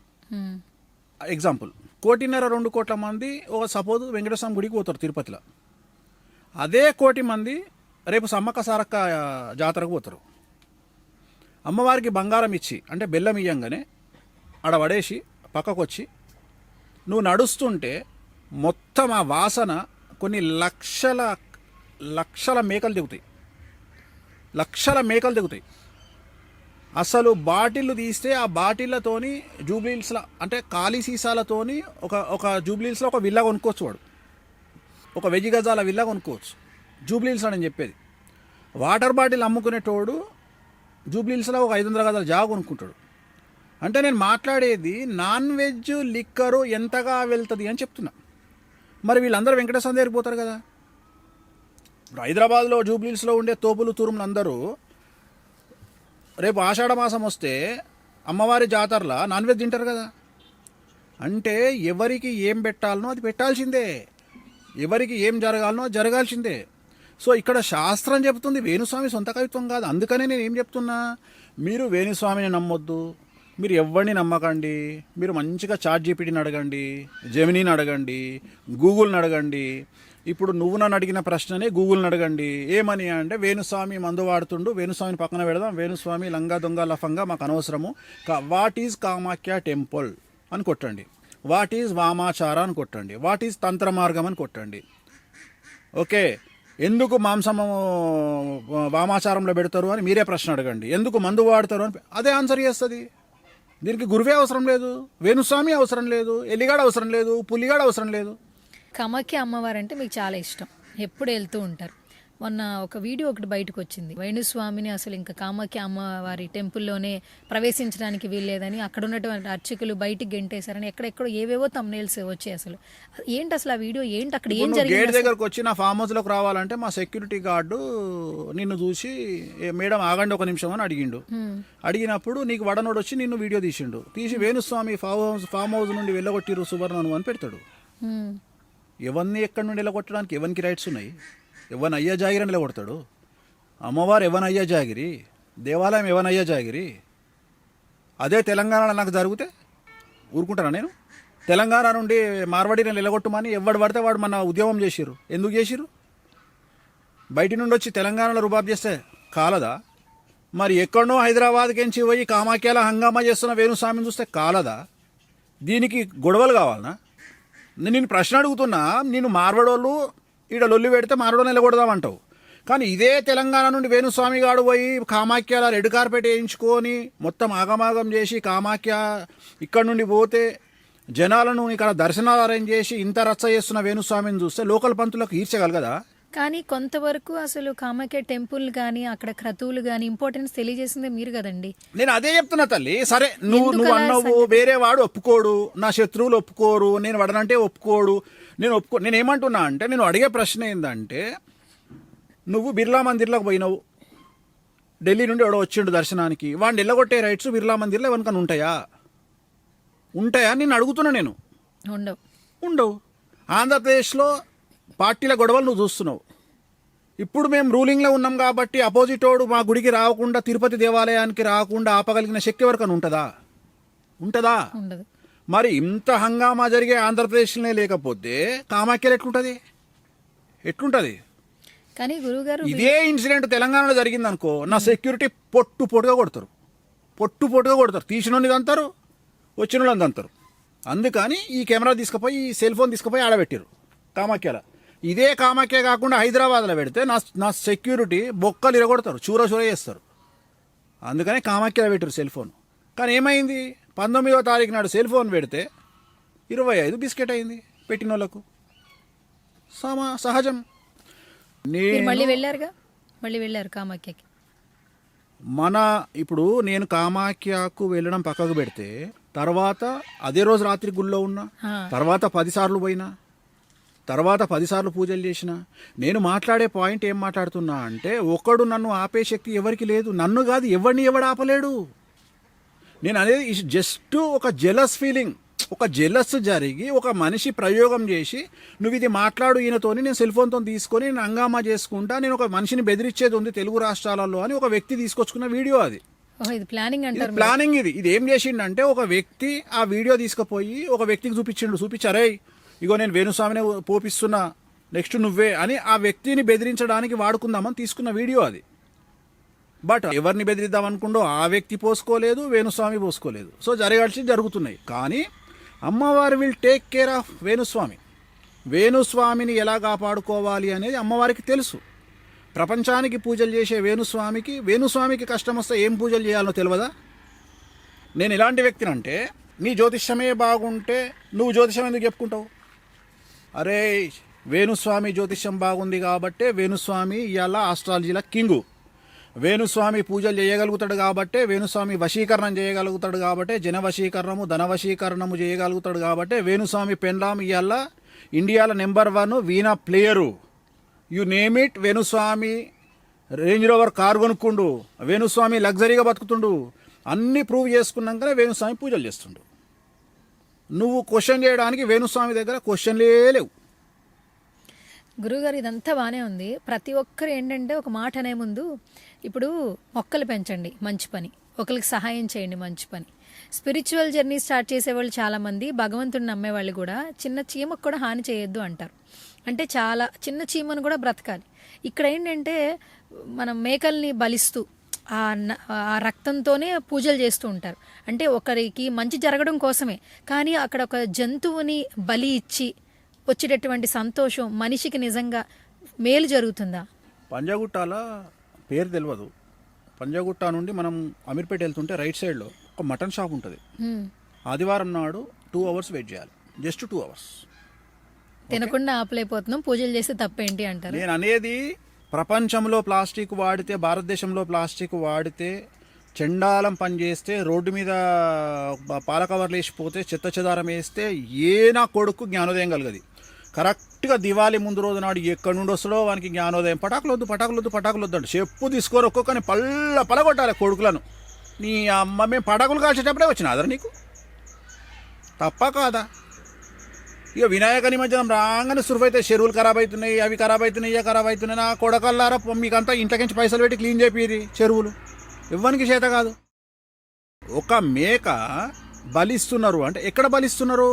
ఎగ్జాంపుల్, 1.5-2 కోట్ల మంది ఒక సపోజ్ వెంకటేశ్వర గుడికి పోతారు తిరుపతిలో. అదే 1 కోటి మంది రేపు సమ్మక్క సారక్క జాతరకు పోతారు. అమ్మవారికి బంగారం ఇచ్చి అంటే బెల్లం ఇయ్యంగానే ఆడ పడేసి పక్కకు వచ్చి నువ్వు నడుస్తుంటే మొత్తం ఆ వాసన కొన్ని లక్షల మేకలు దిగుతాయి, అసలు బాటిళ్ళు తీస్తే ఆ బాటిళ్ళతోని జూబ్లీహిల్స్లో అంటే ఖాళీ సీసాలతోని ఒక జూబ్లీహిల్స్లో ఒక విల్లా కొనుక్కోవచ్చు, వాడు ఒక 1000 గజాల విల్లా కొనుక్కోవచ్చు జూబ్లీహిల్స్ అని చెప్పేది. వాటర్ బాటిల్ అమ్ముకునేటోడు జూబ్లీహిల్స్లో ఒక 500 గజాల జాగా కొనుక్కుంటాడు. అంటే నేను మాట్లాడేది నాన్ వెజ్ లిక్కరు ఎంతగా వెళ్తుంది అని చెప్తున్నా. మరి వీళ్ళందరూ వెంకటేశ్వర దగ్గరికి పోతారు కదా. ఇప్పుడు హైదరాబాద్లో జూబ్లీహిల్స్లో ఉండే తోపులు తురుములు అందరూ రేపు ఆషాఢ మాసం వస్తే అమ్మవారి జాతరలో నాన్ వెజ్ తింటారు కదా. అంటే ఎవరికి ఏం పెట్టాలనో అది పెట్టాల్సిందే, ఎవరికి ఏం జరగాలనో అది జరగాల్సిందే. సో ఇక్కడ శాస్త్రం చెప్తుంది, వేణుస్వామి సొంత కవిత్వం కాదు. అందుకనే నేను ఏం చెప్తున్నా, మీరు వేణుస్వామిని నమ్మొద్దు, మీరు ఎవరిని నమ్మకండి. మీరు మంచిగా ChatGPTని అడగండి, జెమినీని అడగండి, గూగుల్ని అడగండి. ఇప్పుడు నువ్వు నన్ను అడిగిన ప్రశ్ననే గూగుల్ని అడగండి. ఏమని అంటే వేణుస్వామి మందు వాడుతుండు, వేణుస్వామిని పక్కన పెడదాం, వేణుస్వామి లంగా దొంగ లఫంగా మాకు అనవసరము, వాట్ ఈజ్ కామాఖ్య టెంపుల్ అని కొట్టండి, వాట్ ఈజ్ వామాచార అని కొట్టండి, వాట్ ఈజ్ తంత్ర మార్గం అని కొట్టండి. ఓకే, ఎందుకు మాంసము వామాచారంలో పెడతారు అని మీరే ప్రశ్న అడగండి, ఎందుకు మందు వాడతారు అని అదే ఆన్సర్ చేస్తుంది. దీనికి గురువే అవసరం లేదు, వేణుస్వామి అవసరం లేదు, ఎలిగాడు అవసరం లేదు, పులిగాడు అవసరం లేదు. కామాఖ్య అమ్మవారు అంటే మీకు చాలా ఇష్టం, ఎప్పుడు వెళ్తూ ఉంటారు. మొన్న ఒక వీడియో ఒకటి బయటకు వచ్చింది, వేణుస్వామిని అసలు ఇంకా కామాఖ్య అమ్మవారి టెంపుల్లోనే ప్రవేశించడానికి వీల్లేదని అక్కడ ఉన్నటువంటి అర్చకులు బయటికి గెంటేశారని ఎక్కడెక్కడో ఏవేవో తమ్నేల్స్ వచ్చాయి. అసలు ఏంటి అసలు ఆ వీడియో ఏంటి, అక్కడ ఏం జరిగింది? గేట్ దగ్గరకు వచ్చి నా ఫామ్ హౌస్లోకి రావాలంటే మా సెక్యూరిటీ గార్డు నిన్ను చూసి మేడం ఆగండి ఒక నిమిషం అని అడిగిండు. అడిగినప్పుడు నీకు వడనోడు వచ్చి నిన్ను వీడియో తీసి వేణుస్వామి ఫామ్ హౌస్ నుండి వెళ్ళగొట్టిరు సువర్ణను అని పెడతాడు. ఎవరిని ఎక్కడి నుండి వెళ్ళగొట్టడానికి ఎవరికి రైట్స్ ఉన్నాయి? ఎవరిని అయ్యా జాగిరి నిలబడతాడు? అమ్మవారు ఎవరిని అయ్యా జాగిరి, దేవాలయం ఎవరిని అయ్యా జాగిరి. అదే తెలంగాణలో నాకు జరిగితే ఊరుకుంటానా నేను? తెలంగాణ నుండి మార్వాడిని నిలగొట్టమని ఎవడు పడితే వాడు మన ఉద్యమం చేసిర్రు. ఎందుకు చేసిర్రు? బయటి నుండి వచ్చి తెలంగాణలో రుబాబ్ చేస్తే కాలదా? మరి ఎక్కడనో హైదరాబాద్కించి పోయి కామాఖ్యలో హంగామా చేస్తున్న వేణుస్వామిని చూస్తే కాలదా? దీనికి గొడవలు కావాలనా? నేను ప్రశ్న అడుగుతున్నా. నేను మార్వాడోళ్ళు ఈడ లొల్లి పెడితే మార్వాడో నిలగొడదామంటావు, కానీ ఇదే తెలంగాణ నుండి వేణుస్వామి గారు పోయి కామాఖ్యల రెడ్ కార్పెట్ వేయించుకొని మొత్తం ఆగమాగం చేసి కామాఖ్య ఇక్కడ నుండి పోతే జనాలను ఇక్కడ దర్శనాలు అరేంజ్ చేసి ఇంత రచ్చ చేస్తున్న వేణుస్వామిని చూస్తే లోకల్ పంతులకు ఈర్చగలగదా? కానీ కొంతవరకు అసలు కామాఖ్య టెంపుల్ కానీ అక్కడ క్రతువులు కానీ ఇంపార్టెన్స్ తెలియజేసిందే మీరు కదండి. నేను అదే చెప్తున్నా తల్లి. సరే నువ్వు అన్నావు వేరే వాడు ఒప్పుకోడు, నా శత్రువులు ఒప్పుకోరు, నేను వాడనంటే ఒప్పుకోడు, నేను ఏమంటున్నా అంటే నేను అడిగే ప్రశ్న ఏంటంటే నువ్వు బిర్లా మందిర్లోకి పోయినావు, ఢిల్లీ నుండి ఎవడో వచ్చిండు దర్శనానికి, వాడిని ఎల్లగొట్టే రైట్స్ బిర్లా మందిర్లో ఎవరికైనా ఉంటాయా నేను అడుగుతున్నా. నేను ఉండవు. ఆంధ్రప్రదేశ్లో పార్టీల గొడవలు నువ్వు చూస్తున్నావు. ఇప్పుడు మేము రూలింగ్లో ఉన్నాం కాబట్టి అపోజిట్ వాడు మా గుడికి రాకుండా తిరుపతి దేవాలయానికి రాకుండా ఆపగలిగిన శక్తి ఎవరికైనా ఉంటుందా? మరి ఇంత హంగామా జరిగే ఆంధ్రప్రదేశ్లోనే లేకపోతే కామాఖ్యలో ఎట్లుంటది? కానీ గురుగారు ఇదే ఇన్సిడెంట్ తెలంగాణలో జరిగింది అనుకో, నా సెక్యూరిటీ పొట్టుగా కొడతారు, తీసిన అంటారు, వచ్చిన వాళ్ళు అంటారు. అందుకని ఈ కెమెరా తీసుకుపోయి ఈ సెల్ ఫోన్ తీసుకుపోయి ఆడబెట్టారు కామాఖ్యలో. ఇదే కామాఖ్య కాకుండా హైదరాబాద్లో పెడితే నా సెక్యూరిటీ బొక్కలు ఇరగొడతారు, చూర చేస్తారు. అందుకని కామాఖ్యలో పెట్టారు సెల్ ఫోన్. కానీ ఏమైంది, 19వ తారీఖు నాడు సెల్ ఫోన్ పెడితే 25 బిస్కెట్ అయింది పెట్టిన వాళ్ళకు. సహజం. మళ్ళీ వెళ్ళారు కామాఖ్యకి. ఇప్పుడు నేను కామాఖ్యకు వెళ్ళడం పక్కకు పెడితే తర్వాత అదే రోజు రాత్రి గుళ్ళో ఉన్నా, తర్వాత 10 సార్లు పోయినా, తర్వాత 10 సార్లు పూజలు చేసిన. నేను మాట్లాడే పాయింట్ ఏం మాట్లాడుతున్నా అంటే ఒకడు నన్ను ఆపే శక్తి ఎవరికి లేదు. నన్ను కాదు ఎవడు ఆపలేడు. నేను అనేది జస్ట్ ఒక జెలస్ ఫీలింగ్, ఒక జెలస్ జరిగి ఒక మనిషి ప్రయోగం చేసి నువ్వు ఇది మాట్లాడు ఈయనతోని, నేను సెల్ ఫోన్తో తీసుకొని నేను హంగామా చేసుకుంటా, నేను ఒక మనిషిని బెదిరించేది ఉంది తెలుగు రాష్ట్రాలలో అని ఒక వ్యక్తి తీసుకొచ్చుకున్న వీడియో అది. ప్లానింగ్ ఇది ఏం చేసిండంటే ఒక వ్యక్తి ఆ వీడియో తీసుకుపోయి ఒక వ్యక్తికి చూపించారే ఇగో నేను వేణుస్వామిని పోపిస్తున్నా, నెక్స్ట్ నువ్వే అని ఆ వ్యక్తిని బెదిరించడానికి వాడుకుందామని తీసుకున్న వీడియో అది. బట్ ఎవరిని బెదిరిద్దాం అనుకుంటో ఆ వ్యక్తి పోసుకోలేదు, వేణుస్వామి పోసుకోలేదు. సో జరుగుతున్నాయి. కానీ అమ్మవారు విల్ టేక్ కేర్ ఆఫ్ వేణుస్వామిని ఎలా కాపాడుకోవాలి అనేది అమ్మవారికి తెలుసు. ప్రపంచానికి పూజలు చేసే వేణుస్వామికి కష్టం వస్తే ఏం పూజలు చేయాలో తెలియదా? నేను ఎలాంటి వ్యక్తినంటే నీ జ్యోతిష్యమే బాగుంటే నువ్వు జ్యోతిష్యం ఎందుకు చెప్పుకుంటావు? అరే వేణుస్వామి జ్యోతిష్యం బాగుంది కాబట్టే వేణుస్వామి ఇవాళ ఆస్ట్రాలజీల కింగు. వేణుస్వామి పూజలు చేయగలుగుతాడు కాబట్టే వేణుస్వామి వశీకరణం చేయగలుగుతాడు కాబట్టే జన వశీకరణము ధన వశీకరణము చేయగలుగుతాడు కాబట్టే వేణుస్వామి పెన్లాం ఇవాళ ఇండియాలో నెంబర్ 1 వీణా player. You name it. Venuswamy Range Rover car కొనుక్కుండు, వేణుస్వామి లగ్జరీగా బతుకుతుండు. అన్నీ ప్రూవ్ చేసుకున్నాకనే వేణుస్వామి పూజలు చేస్తుండు. నువ్వు క్వశ్చన్ చేయడానికి వేణుస్వామి దగ్గర క్వశ్చన్లే లేవు. గురుగారు ఇదంతా బాగానే ఉంది. ప్రతి ఒక్కరు ఏంటంటే ఒక మాట అనే ముందు ఇప్పుడు మొక్కలు పెంచండి మంచి పని, ఒకరికి సహాయం చేయండి మంచి పని. స్పిరిచువల్ జర్నీ స్టార్ట్ చేసేవాళ్ళు చాలామంది, భగవంతుడిని నమ్మేవాళ్ళు కూడా చిన్న చీమకు కూడా హాని చేయొద్దు అంటారు. అంటే చాలా చిన్న చీమను కూడా బ్రతకాలి. ఇక్కడ ఏంటంటే మనం మేకల్ని బలిస్తూ ఆ రక్తంతోనే పూజలు చేస్తూ ఉంటారు. అంటే ఒకరికి మంచి జరగడం కోసమే. కానీ అక్కడ ఒక జంతువుని బలి ఇచ్చి వచ్చేటటువంటి సంతోషం మనిషికి నిజంగా మేలు జరుగుతుందా? పంజాగుట్టాల పేరు తెలియదు. పంజాగుట్ట నుండి మనం అమీర్పేట వెళ్తుంటే రైట్ సైడ్లో ఒక మటన్ షాప్ ఉంటుంది. ఆదివారం నాడు 2 hours వెయిట్ చేయాలి, జస్ట్ 2 hours. తినకుండా ఆపలేకపోతున్నాం, పూజలు చేస్తే తప్పేంటి అంటారు. నేను అనేది ప్రపంచంలో ప్లాస్టిక్ వాడితే, భారతదేశంలో ప్లాస్టిక్ వాడితే, చెండాలం పని చేస్తే, రోడ్డు మీద పాల కవర్లు వేసిపోతే, చెత్త చెదారం వేస్తే నా కొడుకు జ్ఞానోదయం కలగది. కరెక్ట్గా దివాళీ ముందు రోజు నాడు ఎక్కడి నుండి వస్తాడో వానికి జ్ఞానోదయం. పటాకులొద్దు అంటే చెప్పు తీసుకొని ఒక్కొక్కని పలగొట్టాలి కొడుకులను. నీ అమ్మ మేము పటాకులు కాల్చేటప్పుడే వచ్చిన అదర నీకు తప్ప కాదా? ఇక వినాయక నిమజ్జనం రాగానే సురువైతే చెరువులు ఖరాబ్ అవుతున్నాయి, అవి ఖరాబ్ అవుతున్నాయి, నా కొడకల్లారా మీకంతా ఇంట్లోకించి పైసలు పెట్టి క్లీన్ చేపిరి చెరువులు. ఇవ్వనికి చేత కాదు. ఒక మేక బలిస్తున్నారు అంటే ఎక్కడ బలిస్తున్నారు?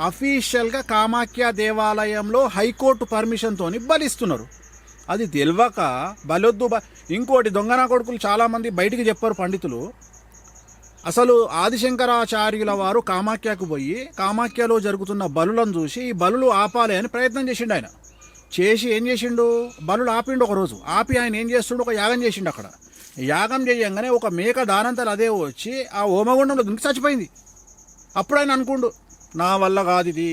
అఫీషియల్గా కామాఖ్య దేవాలయంలో హైకోర్టు పర్మిషన్తో బలిస్తున్నారు. అది తెలియక బలొద్దు. ఇంకోటి దొంగనా కొడుకులు చాలామంది బయటికి చెప్పారు పండితులు. అసలు ఆదిశంకరాచార్యుల వారు కామాఖ్యకు పోయి కామాఖ్యలో జరుగుతున్న బలులను చూసి ఈ బలులు ఆపాలి అని ప్రయత్నం చేసిండు ఆయన. చేసి ఏం చేసిండు, బలులు ఆపిండు ఒకరోజు. ఆపి ఆయన ఏం చేస్తుండు, ఒక యాగం చేసిండు. అక్కడ యాగం చేయంగానే ఒక మేక దానంతలు అదే వచ్చి ఆ హోమగుండంలో దుంకి చచ్చిపోయింది. అప్పుడు ఆయన అనుకుండు, నా వల్ల కాదు ఇది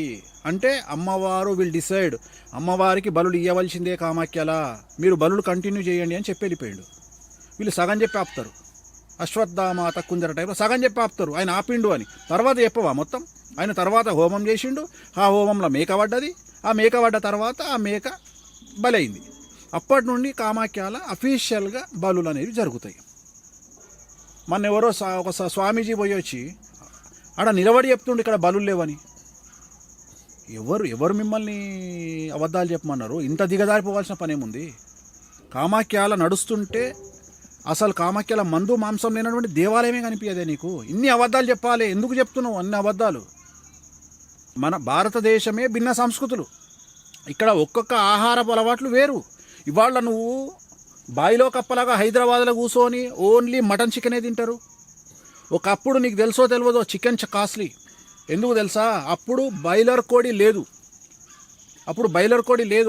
అంటే అమ్మవారు విల్ డిసైడ్, అమ్మవారికి బలులు ఇవ్వవలసిందే కామాఖ్యలా, మీరు బలులు కంటిన్యూ చేయండి అని చెప్పి వెళ్ళిపోయాడు. వీళ్ళు సగం చెప్పి ఆపుతారు, అశ్వత్థామ తక్కుందర టైప్లో సగం చెప్పి ఆపుతారు ఆయన ఆపిండు అని. తర్వాత చెప్పవా మొత్తం? ఆయన తర్వాత హోమం చేసిండు, ఆ హోమంలో మేక పడ్డది, ఆ మేక పడ్డ తర్వాత ఆ మేక బలైంది. అప్పటి నుండి కామాఖ్యాల అఫీషియల్గా బలులు అనేవి జరుగుతాయి. మొన్న ఎవరో ఒక స్వామీజీ పోయి వచ్చి ఆడ నిలబడి చెప్తుండే ఇక్కడ బలులు లేవని. ఎవరు మిమ్మల్ని అబద్ధాలు చెప్పమన్నారు? ఇంత దిగజారిపోవాల్సిన పని ఏముంది? కామాఖ్యాల నడుస్తుంటే అసలు కామాఖ్యాల మందు మాంసం లేనటువంటి దేవాలయమే కనిపించదే నీకు? ఇన్ని అబద్ధాలు చెప్పాలి, ఎందుకు చెప్తున్నావు అన్ని అబద్ధాలు? మన భారతదేశమే భిన్న సంస్కృతులు, ఇక్కడ ఒక్కొక్క ఆహారపు అలవాట్లు వేరు. ఇవాళ నువ్వు బాయిలో కప్పలాగా హైదరాబాద్లో కూర్చొని ఓన్లీ మటన్ చికెనే తింటారు. ఒకప్పుడు నీకు తెలుసో తెలియదో చికెన్ కాస్ట్లీ. ఎందుకు తెలుసా? అప్పుడు బాయిలర్ కోడి లేదు,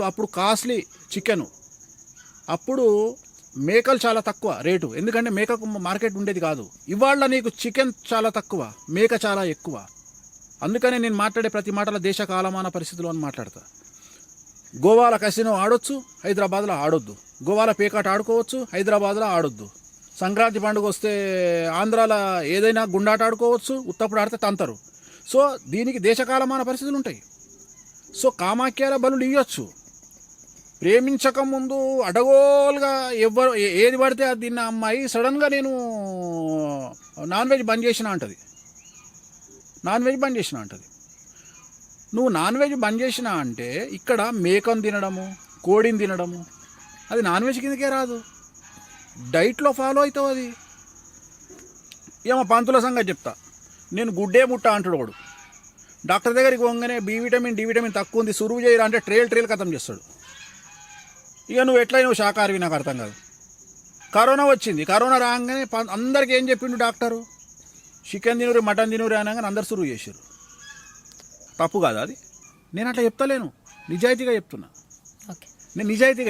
అప్పుడు కాస్ట్లీ చికెను. అప్పుడు మేకలు చాలా తక్కువ రేటు, ఎందుకంటే మేకకు మార్కెట్ ఉండేది కాదు. ఇవాళ నీకు చికెన్ చాలా తక్కువ, మేక చాలా ఎక్కువ. అందుకనే నేను మాట్లాడే ప్రతి మాటల దేశ కాలమాన పరిస్థితులు అని మాట్లాడతా. గోవాల కసినో ఆడొచ్చు, హైదరాబాద్లో ఆడొద్దు. గోవాల పేకాట ఆడుకోవచ్చు, హైదరాబాద్లో ఆడొద్దు. సంక్రాంతి పండుగ వస్తే ఆంధ్రాలో ఏదైనా గుండాట ఆడుకోవచ్చు, ఉత్తప్పుడు ఆడితే తంతరు. సో దీనికి దేశకాలమాన పరిస్థితులు ఉంటాయి. సో కామాఖ్యాల బలులు ఇవ్వచ్చు. ప్రేమించక ముందు అడగోలుగా ఎవరు ఏది పడితే అది తిన్న అమ్మాయి సడన్గా నేను నాన్ వెజ్ బంద్ చేసిన అంటది. నువ్వు నాన్ వెజ్ బంద్ చేసినా అంటే ఇక్కడ మేకను తినడము, కోడిని తినడము అది నాన్ వెజ్ కిందకే రాదు, డైట్లో ఫాలో అవుతావు. అది ఏమో పంతుల సంగతి చెప్తా, నేను గుడ్డే ముట్ట అంటాడు వాడు. డాక్టర్ దగ్గరికి పోగానే బి విటమిన్ డి విటమిన్ తక్కువ ఉంది, సురువు చేయరా అంటే ట్రేల్ ఖతం చేస్తాడు. ఇక నువ్వు నువ్వు శాకాహారవి నాకు అర్థం కాదు. కరోనా వచ్చింది, కరోనా రాగానే అందరికి ఏం చెప్పిండు డాక్టరు? చికెన్ తినూరి మటన్ తినూరి అనగానే అందరు సురువు చేశారు. తప్పు కాదు అది? నేను అట్లా చెప్తలేను, నిజాయితీగా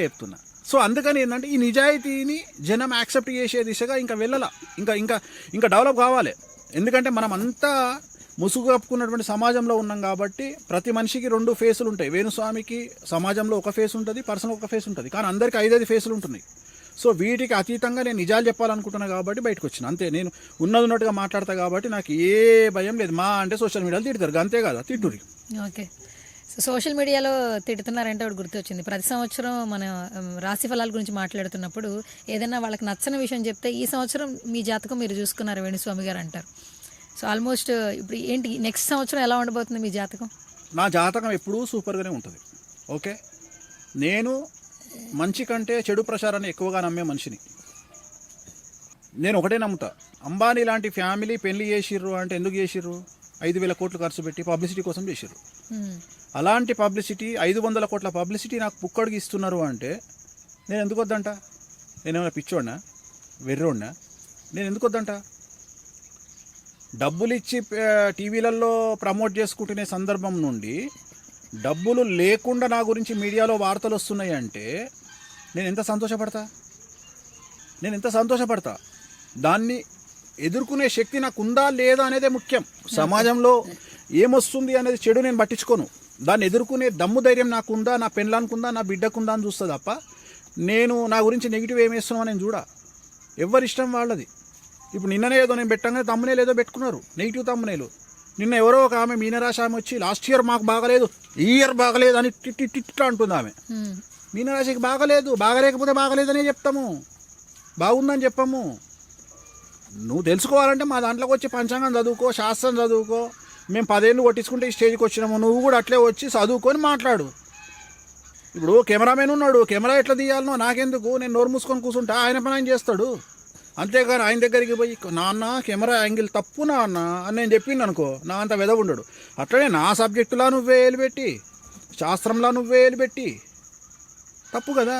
చెప్తున్నా. సో అందుకని ఏంటంటే ఈ నిజాయితీని జనం యాక్సెప్ట్ చేసే దిశగా ఇంకా వెళ్ళాల, ఇంకా డెవలప్ కావాలి. ఎందుకంటే మనం అంతా ముసుగు కప్పుకున్నటువంటి సమాజంలో ఉన్నాం కాబట్టి ప్రతి మనిషికి 2 ఫేసులు ఉంటాయి. వేణుస్వామికి సమాజంలో ఒక ఫేస్ ఉంటుంది, పర్సనల్ ఒక ఫేస్ ఉంటుంది, కానీ అందరికీ 5 ఫేసులు ఉంటున్నాయి. సో వీటికి అతీతంగా నేను నిజాలు చెప్పాలనుకుంటున్నా కాబట్టి బయటకు వచ్చిన అంతే. నేను ఉన్నట్టుగా మాట్లాడతా కాబట్టి నాకు ఏ భయం లేదు. మా అంటే సోషల్ మీడియాలో తిడతారు, అంతే కదా, తిట్టురి. ఓకే, సో సోషల్ మీడియాలో తిడుతున్నారంటే ఒకటి గుర్తొచ్చింది. ప్రతి సంవత్సరం మన రాశి ఫలాల గురించి మాట్లాడుతున్నప్పుడు ఏదైనా వాళ్ళకి నచ్చని విషయం చెప్తే ఈ సంవత్సరం మీ జాతకం మీరు చూసుకున్నారు వేణుస్వామి గారు అంటారు. సో ఆల్మోస్ట్ ఇప్పుడు ఏంటి నెక్స్ట్ సంవత్సరం ఎలా ఉండబోతుంది మీ జాతకం? నా జాతకం ఎప్పుడూ సూపర్గానే ఉంటుంది. ఓకే, నేను మంచి కంటే చెడు ప్రచారాన్ని ఎక్కువగా నమ్మే మనిషిని. నేను ఒకటే నమ్ముతా, అంబానీ లాంటి ఫ్యామిలీ పెళ్లి చేసిర్రు అంటే ఎందుకు చేసిర్రు? 5,000 కోట్లు ఖర్చు పెట్టి పబ్లిసిటీ కోసం చేసిర్రు. అలాంటి పబ్లిసిటీ 500 కోట్ల పబ్లిసిటీ నాకు పుక్కడికి ఇస్తున్నారు అంటే నేను ఎందుకు వద్దంట? నేనేమైనా పిచ్చోడినా, వెర్రోడినా? నేను ఎందుకు వద్దంట? డబ్బులు ఇచ్చి టీవీలలో ప్రమోట్ చేసుకుంటునే సందర్భం నుండి డబ్బులు లేకుండా నా గురించి మీడియాలో వార్తలు వస్తున్నాయి అంటే నేను ఎంత సంతోషపడతా. దాన్ని ఎదుర్కొనే శక్తి నాకు ఉందా లేదా అనేదే ముఖ్యం. సమాజంలో ఏమొస్తుంది అనేది చెడు నేను పట్టించుకోను. దాన్ని ఎదుర్కొనే దమ్ము ధైర్యం నాకు ఉందా, నా పెళ్ళానుకుందా, నా బిడ్డకుందా అని చూస్తా తప్ప నేను నా గురించి నెగిటివ్ ఏమేస్తున్నావు నేను చూడా. ఎవరిష్టం వాళ్ళది. ఇప్పుడు నిన్ననే ఏదో నేను పెట్టగానే తమ్మునేలు ఏదో పెట్టుకున్నారు, నెగిటివ్ తమ్మునేలు. నిన్న ఎవరో ఒక ఆమె మీనరాశి ఆమె వచ్చి లాస్ట్ ఇయర్ మాకు బాగలేదు, ఈ ఇయర్ బాగలేదు అని టిట్లా అంటుంది ఆమె. మీనరాశికి బాగలేకపోతే బాగలేదనే చెప్తాము, బాగుందని చెప్పాము. నువ్వు తెలుసుకోవాలంటే మా దాంట్లోకి వచ్చి పంచాంగం చదువుకో, శాస్త్రం చదువుకో. మేము 10 ఏళ్ళు కొట్టించుకుంటే ఈ స్టేజ్కి వచ్చినాము, నువ్వు కూడా అట్లే వచ్చి చదువుకొని మాట్లాడు. ఇప్పుడు కెమెరామెన్ ఉన్నాడు, కెమెరా ఎట్లా తీయాలనో నాకెందుకు, నేను నోరు మూసుకొని కూర్చుంటా, ఆయన పని ఆయన చేస్తాడు. అంతేగాని ఆయన దగ్గరికి పోయి నాన్న కెమెరా యాంగిల్ తప్పు నాన్న అని నేను చెప్పింది అనుకో, నా అంత వెదవ ఉండడు. అట్లనే నా సబ్జెక్టులా నువ్వే వేలుపెట్టి, శాస్త్రంలా నువ్వే వేలుపెట్టి, తప్పు కదా.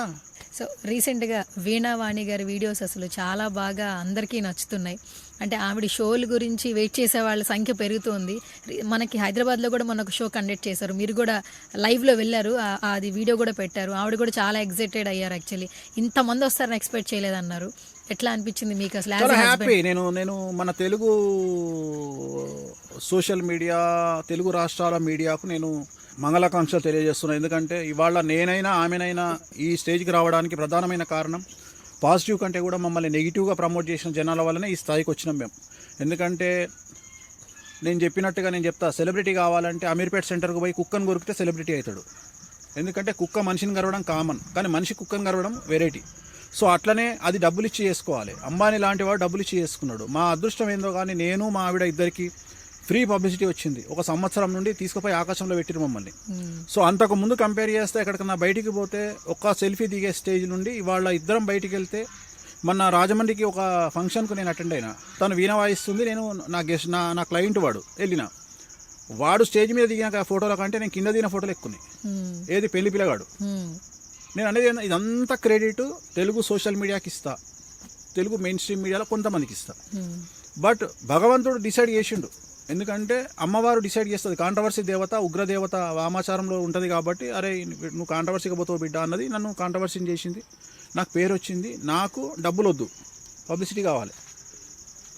సో రీసెంట్గా వీణావాణి గారి వీడియోస్ అసలు చాలా బాగా అందరికీ నచ్చుతున్నాయి. అంటే ఆవిడ షోల గురించి వెయిట్ చేసే వాళ్ళ సంఖ్య పెరుగుతుంది. మనకి హైదరాబాద్లో కూడా మొన్న ఒక షో కండక్ట్ చేశారు, మీరు కూడా లైవ్లో వెళ్ళారు, అది వీడియో కూడా పెట్టారు. ఆవిడ కూడా చాలా ఎగ్జైటెడ్ అయ్యారు. యాక్చువల్లీ ఇంతమంది వస్తారని ఎక్స్పెక్ట్ చేయలేదన్నారు. ఎట్లా అనిపించింది మీకు అసలు? చాలా హ్యాపీ. నేను మన తెలుగు సోషల్ మీడియా, తెలుగు రాష్ట్రాల మీడియాకు నేను మంగళాకాంక్షలు తెలియజేస్తున్నాను. ఎందుకంటే ఇవాళ నేనైనా ఆమెనైనా ఈ స్టేజ్కి రావడానికి ప్రధానమైన కారణం పాజిటివ్ కంటే కూడా మమ్మల్ని నెగిటివ్గా ప్రమోట్ చేసిన జనాల వల్లనే ఈ స్థాయికి వచ్చినాం మేము. ఎందుకంటే నేను చెప్పినట్టుగా నేను చెప్తా, సెలబ్రిటీ కావాలంటే అమీర్పేట్ సెంటర్కి పోయి కుక్కను కొరికితే సెలబ్రిటీ అవుతాడు. ఎందుకంటే కుక్క మనిషిని గరవడం కామన్, కానీ మనిషి కుక్కను గరవడం వెరైటీ. సో అట్లనే అది డబ్బులు ఇచ్చి చేసుకోవాలి. అంబానీ లాంటి వాడు డబ్బులు ఇచ్చి చేసుకున్నాడు. మా అదృష్టం ఏందో కానీ నేను మా ఆవిడ ఇద్దరికి ఫ్రీ పబ్లిసిటీ వచ్చింది. 1 సంవత్సరం నుండి తీసుకుపోయి ఆకాశంలో పెట్టిరు మమ్మల్ని. సో అంతకు ముందు కంపేర్ చేస్తే ఎక్కడికన్నా బయటికి పోతే ఒక సెల్ఫీ దిగే స్టేజ్ నుండి ఇవాళ ఇద్దరం బయటికి వెళ్తే, మొన్న రాజమండ్రికి ఒక ఫంక్షన్కు నేను అటెండ్ అయినా, తను వీణ వాయిస్తుంది, నేను నా క్లయింట్ వాడు వెళ్ళిన, వాడు స్టేజ్ మీద దిగిన ఫోటోల కంటే నేను కింద దిగిన ఫోటోలు ఎక్కువ. ఏది పెళ్లి పిల్లగాడు. నేను అనేది ఇదంతా క్రెడిట్ తెలుగు సోషల్ మీడియాకి ఇస్తా, తెలుగు మెయిన్ స్ట్రీమ్ మీడియాలో కొంతమందికి ఇస్తా. బట్ భగవంతుడు డిసైడ్ చేసిండు. ఎందుకంటే అమ్మవారు డిసైడ్ చేస్తుంది. కాంట్రవర్సీ దేవత, ఉగ్రదేవత వామాచారంలో ఉంటుంది కాబట్టి, అరే నువ్వు కాంట్రవర్సీగా పోతావు బిడ్డ అన్నది నన్ను కాంట్రవర్సీని చేసింది. నాకు పేరు వచ్చింది, నాకు డబ్బులు వద్దు, పబ్లిసిటీ కావాలి.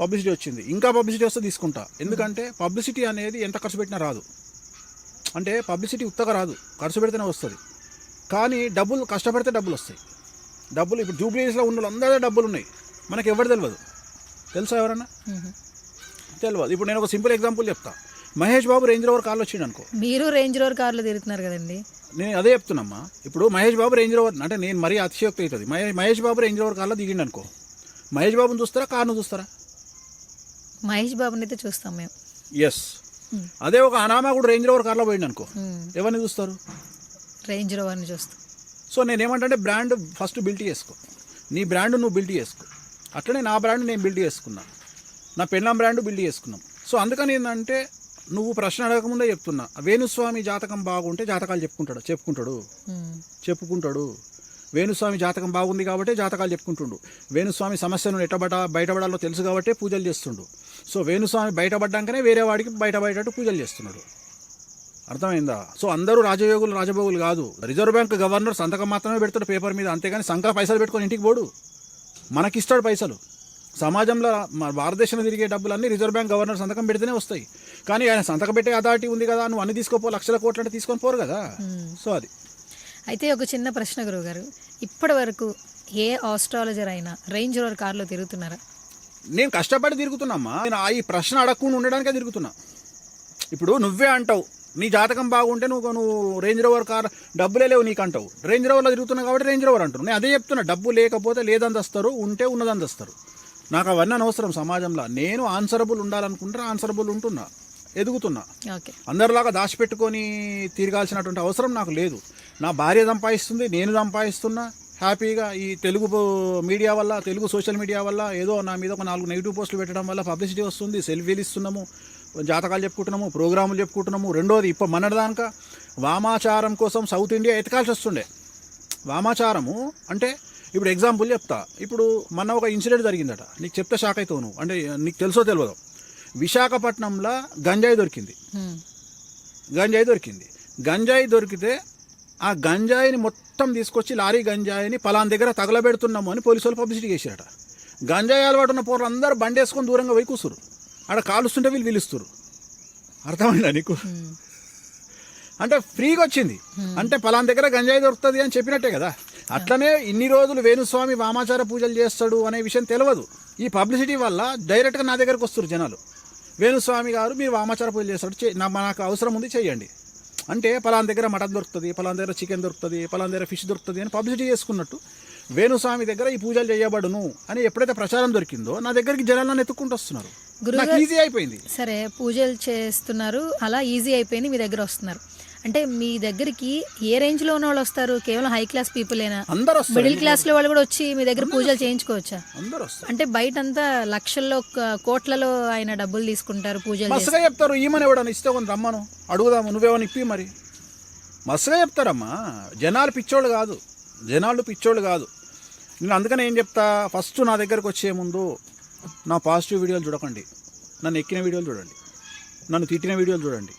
పబ్లిసిటీ వచ్చింది, ఇంకా పబ్లిసిటీ వస్తే తీసుకుంటా. ఎందుకంటే పబ్లిసిటీ అనేది ఎంత ఖర్చు పెట్టినా రాదు. అంటే పబ్లిసిటీ ఉత్తగా రాదు, ఖర్చు పెడితేనే వస్తుంది. కానీ డబ్బులు కష్టపడితే డబ్బులు వస్తాయి. డబ్బులు ఇప్పుడు జూబ్లీస్లో ఉన్న వాళ్ళందరూ డబ్బులు ఉన్నాయి, మనకి ఎవరు తెలియదు. తెలుసా ఎవరన్నా? తెలియదు. ఇప్పుడు నేను ఒక సింపుల్ ఎగ్జాంపుల్ చెప్తా. మహేష్ బాబు రేంజ్ రోవర్ కార్లో వచ్చిండు అనుకో, మీరు రేంజ్ రోవర్ కార్లో తిరుగుతున్నారు కదండి. నేను అదే చెప్తున్నామ్మా. ఇప్పుడు మహేష్ బాబు రేంజ్ రోవర్ అంటే నేను మరీ అతిశయోక్తి అవుతుంది. మహేష్ బాబు రేంజ్ రోవర్ కార్లో దిగిండు అనుకో, మహేష్ బాబుని చూస్తారా, కార్ను చూస్తారా? మహేష్ బాబుని అయితే చూస్తాం మేము. ఎస్. అదే ఒక అనామకుడు రేంజ్ రోవర్ కార్లో పోయిండు అనుకో, ఎవరిని చూస్తారు? రేంజ్ రోవర్ని చూస్తాం. సో నేనేమంటే బ్రాండ్ ఫస్ట్ బిల్డ్ చేసుకో, నీ బ్రాండ్ నువ్వు బిల్డ్ చేసుకో. అట్లనే నా బ్రాండ్ నేను బిల్డ్ చేసుకున్నా, నా పెళ్ళాం బ్రాండ్ బిల్డ్ చేసుకున్నాం. సో అందుకని ఏంటంటే నువ్వు ప్రశ్న అడగకముందే చెప్తున్నా, వేణుస్వామి జాతకం బాగుంటే జాతకాలు చెప్పుకుంటాడు. వేణుస్వామి జాతకం బాగుంది కాబట్టి జాతకాలు చెప్పుకుంటుండు. వేణుస్వామి సమస్యను బయటపడాలో తెలుసు కాబట్టి పూజలు చేస్తుండు. సో వేణుస్వామి బయటపడ్డాకనే వేరే వాడికి బయటపడేటట్టు పూజలు చేస్తున్నాడు. అర్థమైందా? సో అందరూ రాజభోగులు కాదు. రిజర్వ్ బ్యాంక్ గవర్నర్ సంతకం మాత్రమే పెడతాడు పేపర్ మీద, అంతేగాని సంఖ్య పైసలు పెట్టుకొని ఇంటికి పోడు, మనకిస్తాడు పైసలు. సమాజంలో మన భారతదేశంలో తిరిగే డబ్బులన్నీ రిజర్వ్ బ్యాంక్ గవర్నర్ సంతకం పెడితేనే వస్తాయి. కానీ ఆయన సంతకం పెట్టే అథారిటీ ఉంది కదా, నువ్వు అన్ని తీసుకోపో, లక్షల కోట్లు అంటే తీసుకొని పోరు కదా. సో అది. అయితే ఒక చిన్న ప్రశ్న గురువుగారు, ఇప్పటి వరకు ఏ ఆస్ట్రాలజర్ అయినా రేంజ్ రోవర్ కార్లో తిరుగుతున్నారా? నేను కష్టపడి తిరుగుతున్నామ్మా. నేను ఈ ప్రశ్న అడగకుండా ఉండడానికే తిరుగుతున్నా. ఇప్పుడు నువ్వే అంటావు నీ జాతకం బాగుంటే నువ్వు రేంజ్ రోవర్ కార్ డబ్బులే లేవు నీకు అంటావు. రేంజ్ రోవర్లో తిరుగుతున్నావు కాబట్టి రేంజ్ రోవర్ అంటారు. నేను అదే చెప్తున్నా, డబ్బు లేకపోతే లేదందస్తారు, ఉంటే ఉన్నదందస్తారు. నాకు అవన్నీ అనవసరం సమాజంలో. నేను ఆన్సరబుల్ ఉండాలనుకుంటే ఆన్సరబుల్ ఉంటున్నా, ఎదుగుతున్నా. అందరిలాగా దాచిపెట్టుకొని తిరగాల్సినటువంటి అవసరం నాకు లేదు. నా భార్య సంపాదిస్తుంది, నేను సంపాదిస్తున్నా హ్యాపీగా. ఈ తెలుగు మీడియా వల్ల, తెలుగు సోషల్ మీడియా వల్ల ఏదో నా మీద ఒక 4 నెగిటివ్ పోస్టులు పెట్టడం వల్ల పబ్లిసిటీ వస్తుంది, సెల్ఫీలు ఇస్తున్నాము, జాతకాలు చెప్పుకుంటున్నాము, ప్రోగ్రాములు చెప్పుకుంటున్నాము. రెండోది ఇప్పుడు మొన్నటిదాక వామాచారం కోసం సౌత్ ఇండియా ఎతకాల్సి వస్తుండే. వామాచారము అంటే ఇప్పుడు ఎగ్జాంపుల్ చెప్తా. ఇప్పుడు మొన్న ఒక ఇన్సిడెంట్ జరిగిందట, నీకు చెప్తే షాక్ అవుతావు నువ్వు. అంటే నీకు తెలుసో తెలియదు, విశాఖపట్నంలో గంజాయి దొరికింది. గంజాయి దొరికితే ఆ గంజాయిని మొత్తం తీసుకొచ్చి లారీ గంజాయిని పలాన్ దగ్గర తగలబెడుతున్నాము అని పోలీసు వాళ్ళు పబ్లిసిటీ చేశారట. గంజాయి అలవాటు ఉన్న పోరు అందరూ బండి వేసుకొని దూరంగా పోయి కూసురు, ఆడ కాలుస్తుంటే వీళ్ళు పిలుస్తారు. అర్థమైందా నీకు? అంటే ఫ్రీగా వచ్చింది అంటే పలాన్ దగ్గర గంజాయి దొరుకుతుంది అని చెప్పినట్టే కదా. అట్లనే ఇన్ని రోజులు వేణుస్వామి వామాచార పూజలు చేస్తాడు అనే విషయం తెలియదు. ఈ పబ్లిసిటీ వల్ల డైరెక్ట్గా నా దగ్గరకు వస్తారు జనాలు. వేణుస్వామి గారు మీరు వామాచార పూజలు చేస్తాడు, నాకు అవసరం ఉంది చేయండి అంటే, పలాన్ దగ్గర మటన్ దొరుకుతుంది, పలాన్ దగ్గర చికెన్ దొరుకుతుంది, పలాన్ దగ్గర ఫిష్ దొరుకుతుంది అని పబ్లిసిటీ చేసుకున్నట్టు వేణుస్వామి దగ్గర ఈ పూజలు చేయబడును అని ఎప్పుడైతే ప్రచారం దొరికిందో నా దగ్గరికి జనాలను ఎత్తుక్కుంటూ వస్తున్నారు. ఈజీ అయిపోయింది. సరే, పూజలు చేస్తున్నారు, అలా ఈజీ అయిపోయింది, మీ దగ్గర వస్తున్నారు. అంటే మీ దగ్గరికి ఏ రేంజ్ లో ఉన్న వాళ్ళు వస్తారు? కేవలం హై క్లాస్ పీపులేనా? అందరూ, మిడిల్ క్లాస్ లో వాళ్ళు కూడా వచ్చి మీ దగ్గర పూజలు చేయించుకోవచ్చా? అందరూ వస్తారు. అంటే బయట అంతా లక్షల్లో కోట్లలో ఆయన డబ్బులు తీసుకుంటారు, పూజలు మస్తుగా చెప్తారు. ఈమెను ఎవడన్నా ఇస్తే కొన్ని రమ్మను అడుగుదాము, నువ్వేమని ఇప్పి మరి మస్తుగా చెప్తారమ్మా. జనాలు పిచ్చోళ్ళు కాదు. నేను అందుకనే ఏం చెప్తా, ఫస్ట్ నా దగ్గరకు వచ్చే ముందు నా పాజిటివ్ వీడియోలు చూడకండి, నన్ను ఎక్కిన వీడియోలు చూడండి, నన్ను తిట్టిన వీడియోలు చూడండి,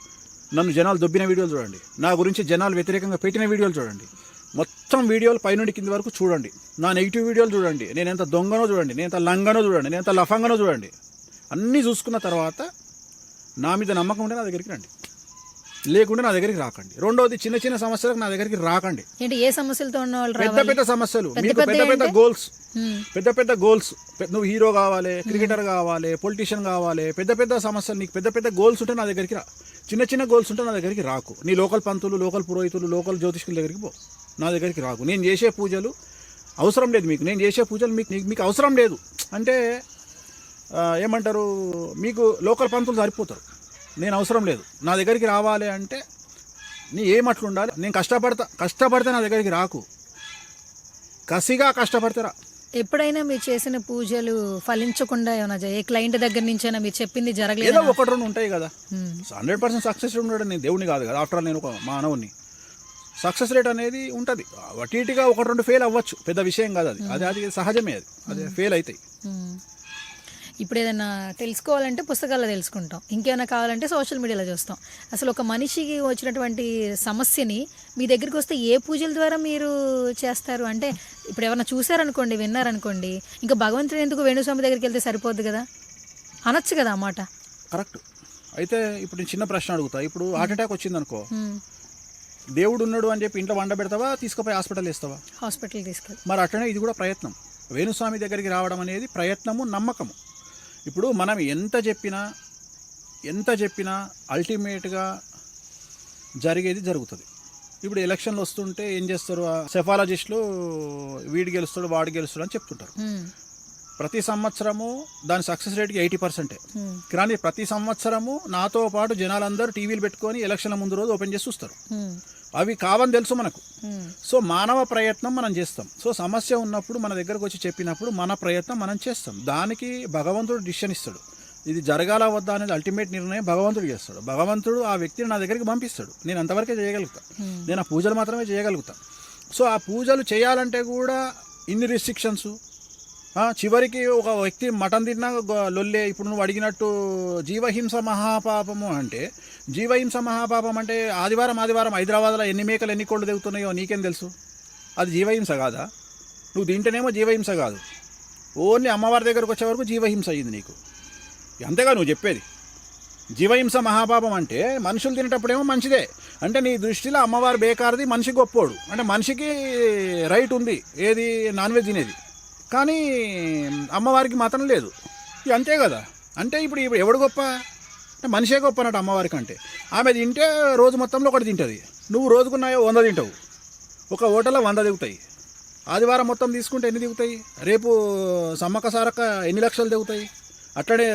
నన్ను జనాలు దొబ్బిన వీడియోలు చూడండి, నా గురించి జనాలు వ్యతిరేకంగా పెట్టిన వీడియోలు చూడండి. మొత్తం వీడియోలు పైనుండి కింది వరకు చూడండి. నా నెగిటివ్ వీడియోలు చూడండి, నేను ఎంత దొంగనో చూడండి, నేను ఎంత లంగనో చూడండి, నేను ఎంత లఫంగనో చూడండి. అన్నీ చూసుకున్న తర్వాత నా మీద నమ్మకం ఉంటే నా దగ్గరికి రండి, లేకుంటే నా దగ్గరికి రాకండి. రెండోది, చిన్న చిన్న సమస్యలకు నా దగ్గరికి రాకండి. ఏంటి ఏ సమస్యలతో ఉన్న వాళ్ళు పెద్ద పెద్ద సమస్యలు, మీకు పెద్ద పెద్ద గోల్స్, పెద్ద పెద్ద గోల్స్, నువ్వు హీరో కావాలి, క్రికెటర్ కావాలి, పొలిటీషియన్ కావాలి, పెద్ద పెద్ద సమస్యలు, నీకు పెద్ద పెద్ద గోల్స్ ఉంటే నా దగ్గరికి రా. చిన్న చిన్న గోల్స్ ఉంటే నా దగ్గరికి రాకు. నీ లోకల్ పంతులు, లోకల్ పురోహితులు, లోకల్ జ్యోతిష్కుల దగ్గరికి పో, నా దగ్గరికి రాకు. నేను చేసే పూజలు అవసరం లేదు మీకు, నేను చేసే పూజలు మీకు అవసరం లేదు. అంటే ఏమంటారు, మీకు లోకల్ పంతులు సరిపోతారు, నేను అవసరం లేదు. నా దగ్గరికి రావాలి అంటే నీ ఏమట్లు ఉండాలి, నేను కష్టపడితే నా దగ్గరికి రాకు, కసిగా కష్టపడితే రా. ఎప్పుడైనా మీరు చేసిన పూజలు ఫలించకుండా ఏమైనా ఏ క్లయింట్ దగ్గర నుంచైనా మీరు చెప్పింది ఏదో జరగలేదు? ఒకటి రెండు ఉంటాయి కదా. 100% సక్సెస్ రేట్ ఉండడం, నేను దేవుని కాదు కదా, ఆఫ్టర్ ఆల్ నేను ఒక మానవుని. సక్సెస్ రేట్ అనేది ఉంటుంది, అటీటిగా ఒకటి రెండు ఫెయిల్ అవ్వచ్చు, పెద్ద విషయం కాదు అది, అది సహజమే, అది ఫెయిల్ అవుతాయి. ఇప్పుడు ఏదైనా తెలుసుకోవాలంటే పుస్తకాల్లో తెలుసుకుంటాం, ఇంకేమైనా కావాలంటే సోషల్ మీడియాలో చూస్తాం. అసలు ఒక మనిషికి వచ్చినటువంటి సమస్యని మీ దగ్గరికి వస్తే ఏ పూజల ద్వారా మీరు చేస్తారు? అంటే ఇప్పుడు ఎవరైనా చూసారనుకోండి, విన్నారనుకోండి, ఇంకా భగవంతుడు ఎందుకు వేణుస్వామి దగ్గరికి వెళ్తే సరిపోద్ది కదా, అనొచ్చు కదా అన్నమాట. కరెక్ట్. అయితే ఇప్పుడు నేను చిన్న ప్రశ్న అడుగుతా. ఇప్పుడు హార్ట్ అటాక్ వచ్చింది అనుకో, దేవుడు ఉన్నాడు అని చెప్పి ఇంట్లో వండ పెడతావా, తీసుకుపోయి హాస్పిటల్ వేస్తావా? హాస్పిటల్ తీసుకెళ్ళి. మరి అట్లనే ఇది కూడా ప్రయత్నం. వేణుస్వామి దగ్గరికి రావడం అనేది ప్రయత్నము, నమ్మకము. ఇప్పుడు మనం ఎంత చెప్పినా అల్టిమేట్గా జరిగేది జరుగుతుంది. ఇప్పుడు ఎలక్షన్లు వస్తుంటే ఏం చేస్తారు, సెఫాలజిస్టులు వీడు గెలుస్తాడు వాడు గెలుస్తాడు అని చెప్తుంటారు. ప్రతి సంవత్సరము దాని సక్సెస్ రేట్కి 80%. కానీ ప్రతి సంవత్సరము నాతో పాటు జనాలందరూ టీవీలు పెట్టుకొని ఎలక్షన్ల ముందు రోజు ఓపెన్ చేసి చూస్తారు. అవి కావని తెలుసు మనకు. సో మానవ ప్రయత్నం మనం చేస్తాం. సో సమస్య ఉన్నప్పుడు మన దగ్గరకు వచ్చి చెప్పినప్పుడు మన ప్రయత్నం మనం చేస్తాం. దానికి భగవంతుడు డిసిషన్ ఇస్తాడు. ఇది జరగాల వద్దా అనేది అల్టిమేట్ నిర్ణయం భగవంతుడు చేస్తాడు. భగవంతుడు ఆ వ్యక్తిని నా దగ్గరికి పంపిస్తాడు. నేను అంతవరకే చేయగలుగుతా, నేను ఆ పూజలు మాత్రమే చేయగలుగుతా. సో ఆ పూజలు చేయాలంటే కూడా ఇన్ని రిస్ట్రిక్షన్స్. చివరికి ఒక వ్యక్తి మటన్ తిన్నా లొల్లే. ఇప్పుడు నువ్వు అడిగినట్టు జీవహింస మహాపాపము అంటే, జీవహింస మహాపాపం అంటే ఆదివారం హైదరాబాద్లో ఎన్ని మేకలు ఎన్ని కోళ్ళు దిగుతున్నాయో నీకేం తెలుసు? అది జీవహింస కాదా? నువ్వు తింటేనేమో జీవహింస కాదు, ఓన్లీ అమ్మవారి దగ్గరకు వచ్చే వరకు జీవహింస అయ్యింది నీకు. అంతేగా నువ్వు చెప్పేది. జీవహింస మహాపాపం అంటే మనుషులు తినేటప్పుడేమో మంచిదే, అంటే నీ దృష్టిలో అమ్మవారు బేకారది, మనిషి గొప్పోడు. అంటే మనిషికి రైట్ ఉంది ఏది, నాన్ వెజ్ తినేది, కానీ అమ్మవారికి మాత్రం లేదు. అంతే కదా. అంటే ఇప్పుడు ఎవడు గొప్ప అంటే మనిషే గొప్ప అన్నట్టు అమ్మవారికి. అంటే ఆమె తింటే రోజు మొత్తంలో ఒకటి తింటుంది, నువ్వు రోజుకున్నాయో 100 తింటావు. ఒక హోటల్లో 100 దిగుతాయి. ఆదివారం మొత్తం తీసుకుంటే ఎన్ని దిగుతాయి? రేపు సమ్మక్క సారక్క ఎన్ని లక్షలు దిగుతాయి? అట్లనే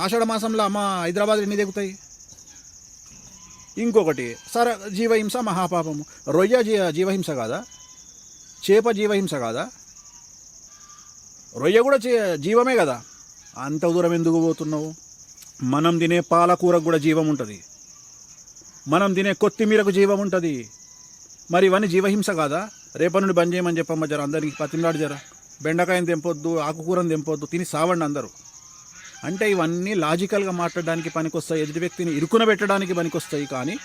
ఆషాఢ మాసంలో అమ్మ హైదరాబాద్ ఎన్ని దిగుతాయి? ఇంకొకటి జీవహింస మహాపాపము. రొయ్య జీవహింస కాదా? చేప జీవహింస కాదా? రొయ్య కూడా జీవమే కదా. అంత దూరం ఎందుకు పోతున్నావు? మనం తినే పాలకూరకు కూడా జీవం ఉంటుంది, మనం తినే కొత్తిమీరకు జీవం ఉంటుంది. మరి ఇవన్నీ జీవహింస కాదా? రేపటి నుండి బంద్ చేయమని చెప్పమ్మ జర, అందరికి పతిమలాడు జర. బెండకాయని తెంపొద్దు, ఆకుకూరని తెంపొద్దు, తిని సావండి అందరూ. అంటే ఇవన్నీ లాజికల్గా మాట్లాడడానికి పనికొస్తాయి, ఎదుటి వ్యక్తిని ఇరుకున పెట్టడానికి పనికొస్తాయి, కానీ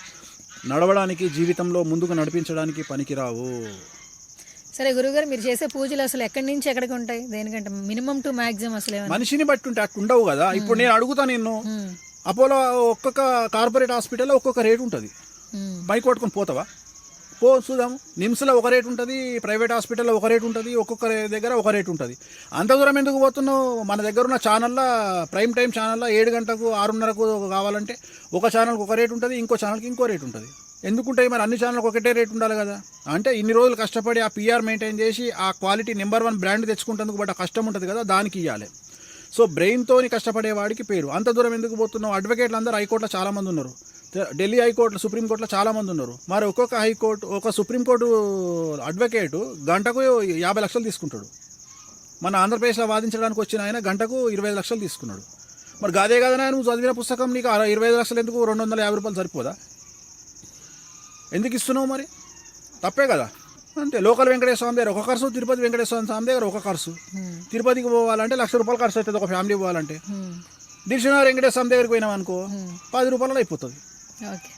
నడవడానికి, జీవితంలో ముందుకు నడిపించడానికి పనికిరావు. సరే గురుగారు, మీరు చేసే పూజలు అసలు ఎక్కడి నుంచి ఎక్కడికి ఉంటాయి? దేనికంటే మినిమం టు మాక్సిమం అసలు మనిషిని బట్టి ఉంటే అట్టు ఉండవు కదా. ఇప్పుడు నేను అడుగుతా, నిన్ను అపోలో ఒక్కొక్క కార్పొరేట్ హాస్పిటల్లో ఒక్కొక్క రేటు ఉంటుంది, బైక్ కొట్టుకొని పోతావా? పో చూద్దాము. నిమ్స్లో ఒక రేటు ఉంటుంది, ప్రైవేట్ హాస్పిటల్లో ఒక రేటు ఉంటుంది, ఒక్కొక్క దగ్గర ఒక రేటు ఉంటుంది. అంత దూరం ఎందుకు పోతున్నావు? మన దగ్గర ఉన్న ఛానల్లో, ప్రైమ్ టైం ఛానల్లో 7 గంటలకు 6:30కు కావాలంటే ఒక ఛానల్కి ఒక రేటు ఉంటుంది, ఇంకో ఛానల్కి ఇంకో రేటు ఉంటుంది. ఎందుకుంటాయి మరి? అన్ని ఛానల్కి ఒకటే రేటు ఉండాలి కదా. అంటే ఇన్ని రోజులు కష్టపడి ఆ పిఆర్ మెయింటైన్ చేసి ఆ క్వాలిటీ నెంబర్ 1 బ్రాండ్ తెచ్చుకుంటేందుకు బట్ ఆ కష్టం ఉంటుంది కదా, దానికి ఇవ్వాలి. సో బ్రెయిన్తోని కష్టపడేవాడికి పేరు. అంత దూరం ఎందుకు పోతున్నావు? అడ్వకేట్లు అందరూ హైకోర్టులో చాలామంది ఉన్నారు, ఢిల్లీ హైకోర్టులో, సుప్రీంకోర్టులో చాలామంది ఉన్నారు. మరి ఒక్కొక్క హైకోర్టు, ఒక సుప్రీంకోర్టు అడ్వకేటు గంటకు 50 లక్షలు తీసుకుంటాడు. మన ఆంధ్రప్రదేశ్లో వాదించడానికి వచ్చిన ఆయన గంటకు 25 లక్షలు తీసుకున్నాడు. మరి గాదే కదా నువ్వు చదివిన పుస్తకం, నీకు 25 లక్షలు ఎందుకు? 250 రూపాయలు సరిపోదా? ఎందుకు ఇస్తున్నావు మరి? తప్పే కదా. అంతే. లోకల్ వెంకటేశ్వర స్వామి దగ్గర ఒక ఖర్చు, తిరుపతి వెంకటేశ్వర స్వామి దగ్గర ఒక ఖర్చు. తిరుపతికి పోవాలంటే 1,00,000 రూపాయలు ఖర్చు అవుతుంది ఒక ఫ్యామిలీ పోవాలంటే. దిల్సుఖ్నగర్ వెంకటేశ్వర స్వామి దగ్గరికి పోయినాం అనుకో 10 రూపాయలలో అయిపోతుంది. ఓకే.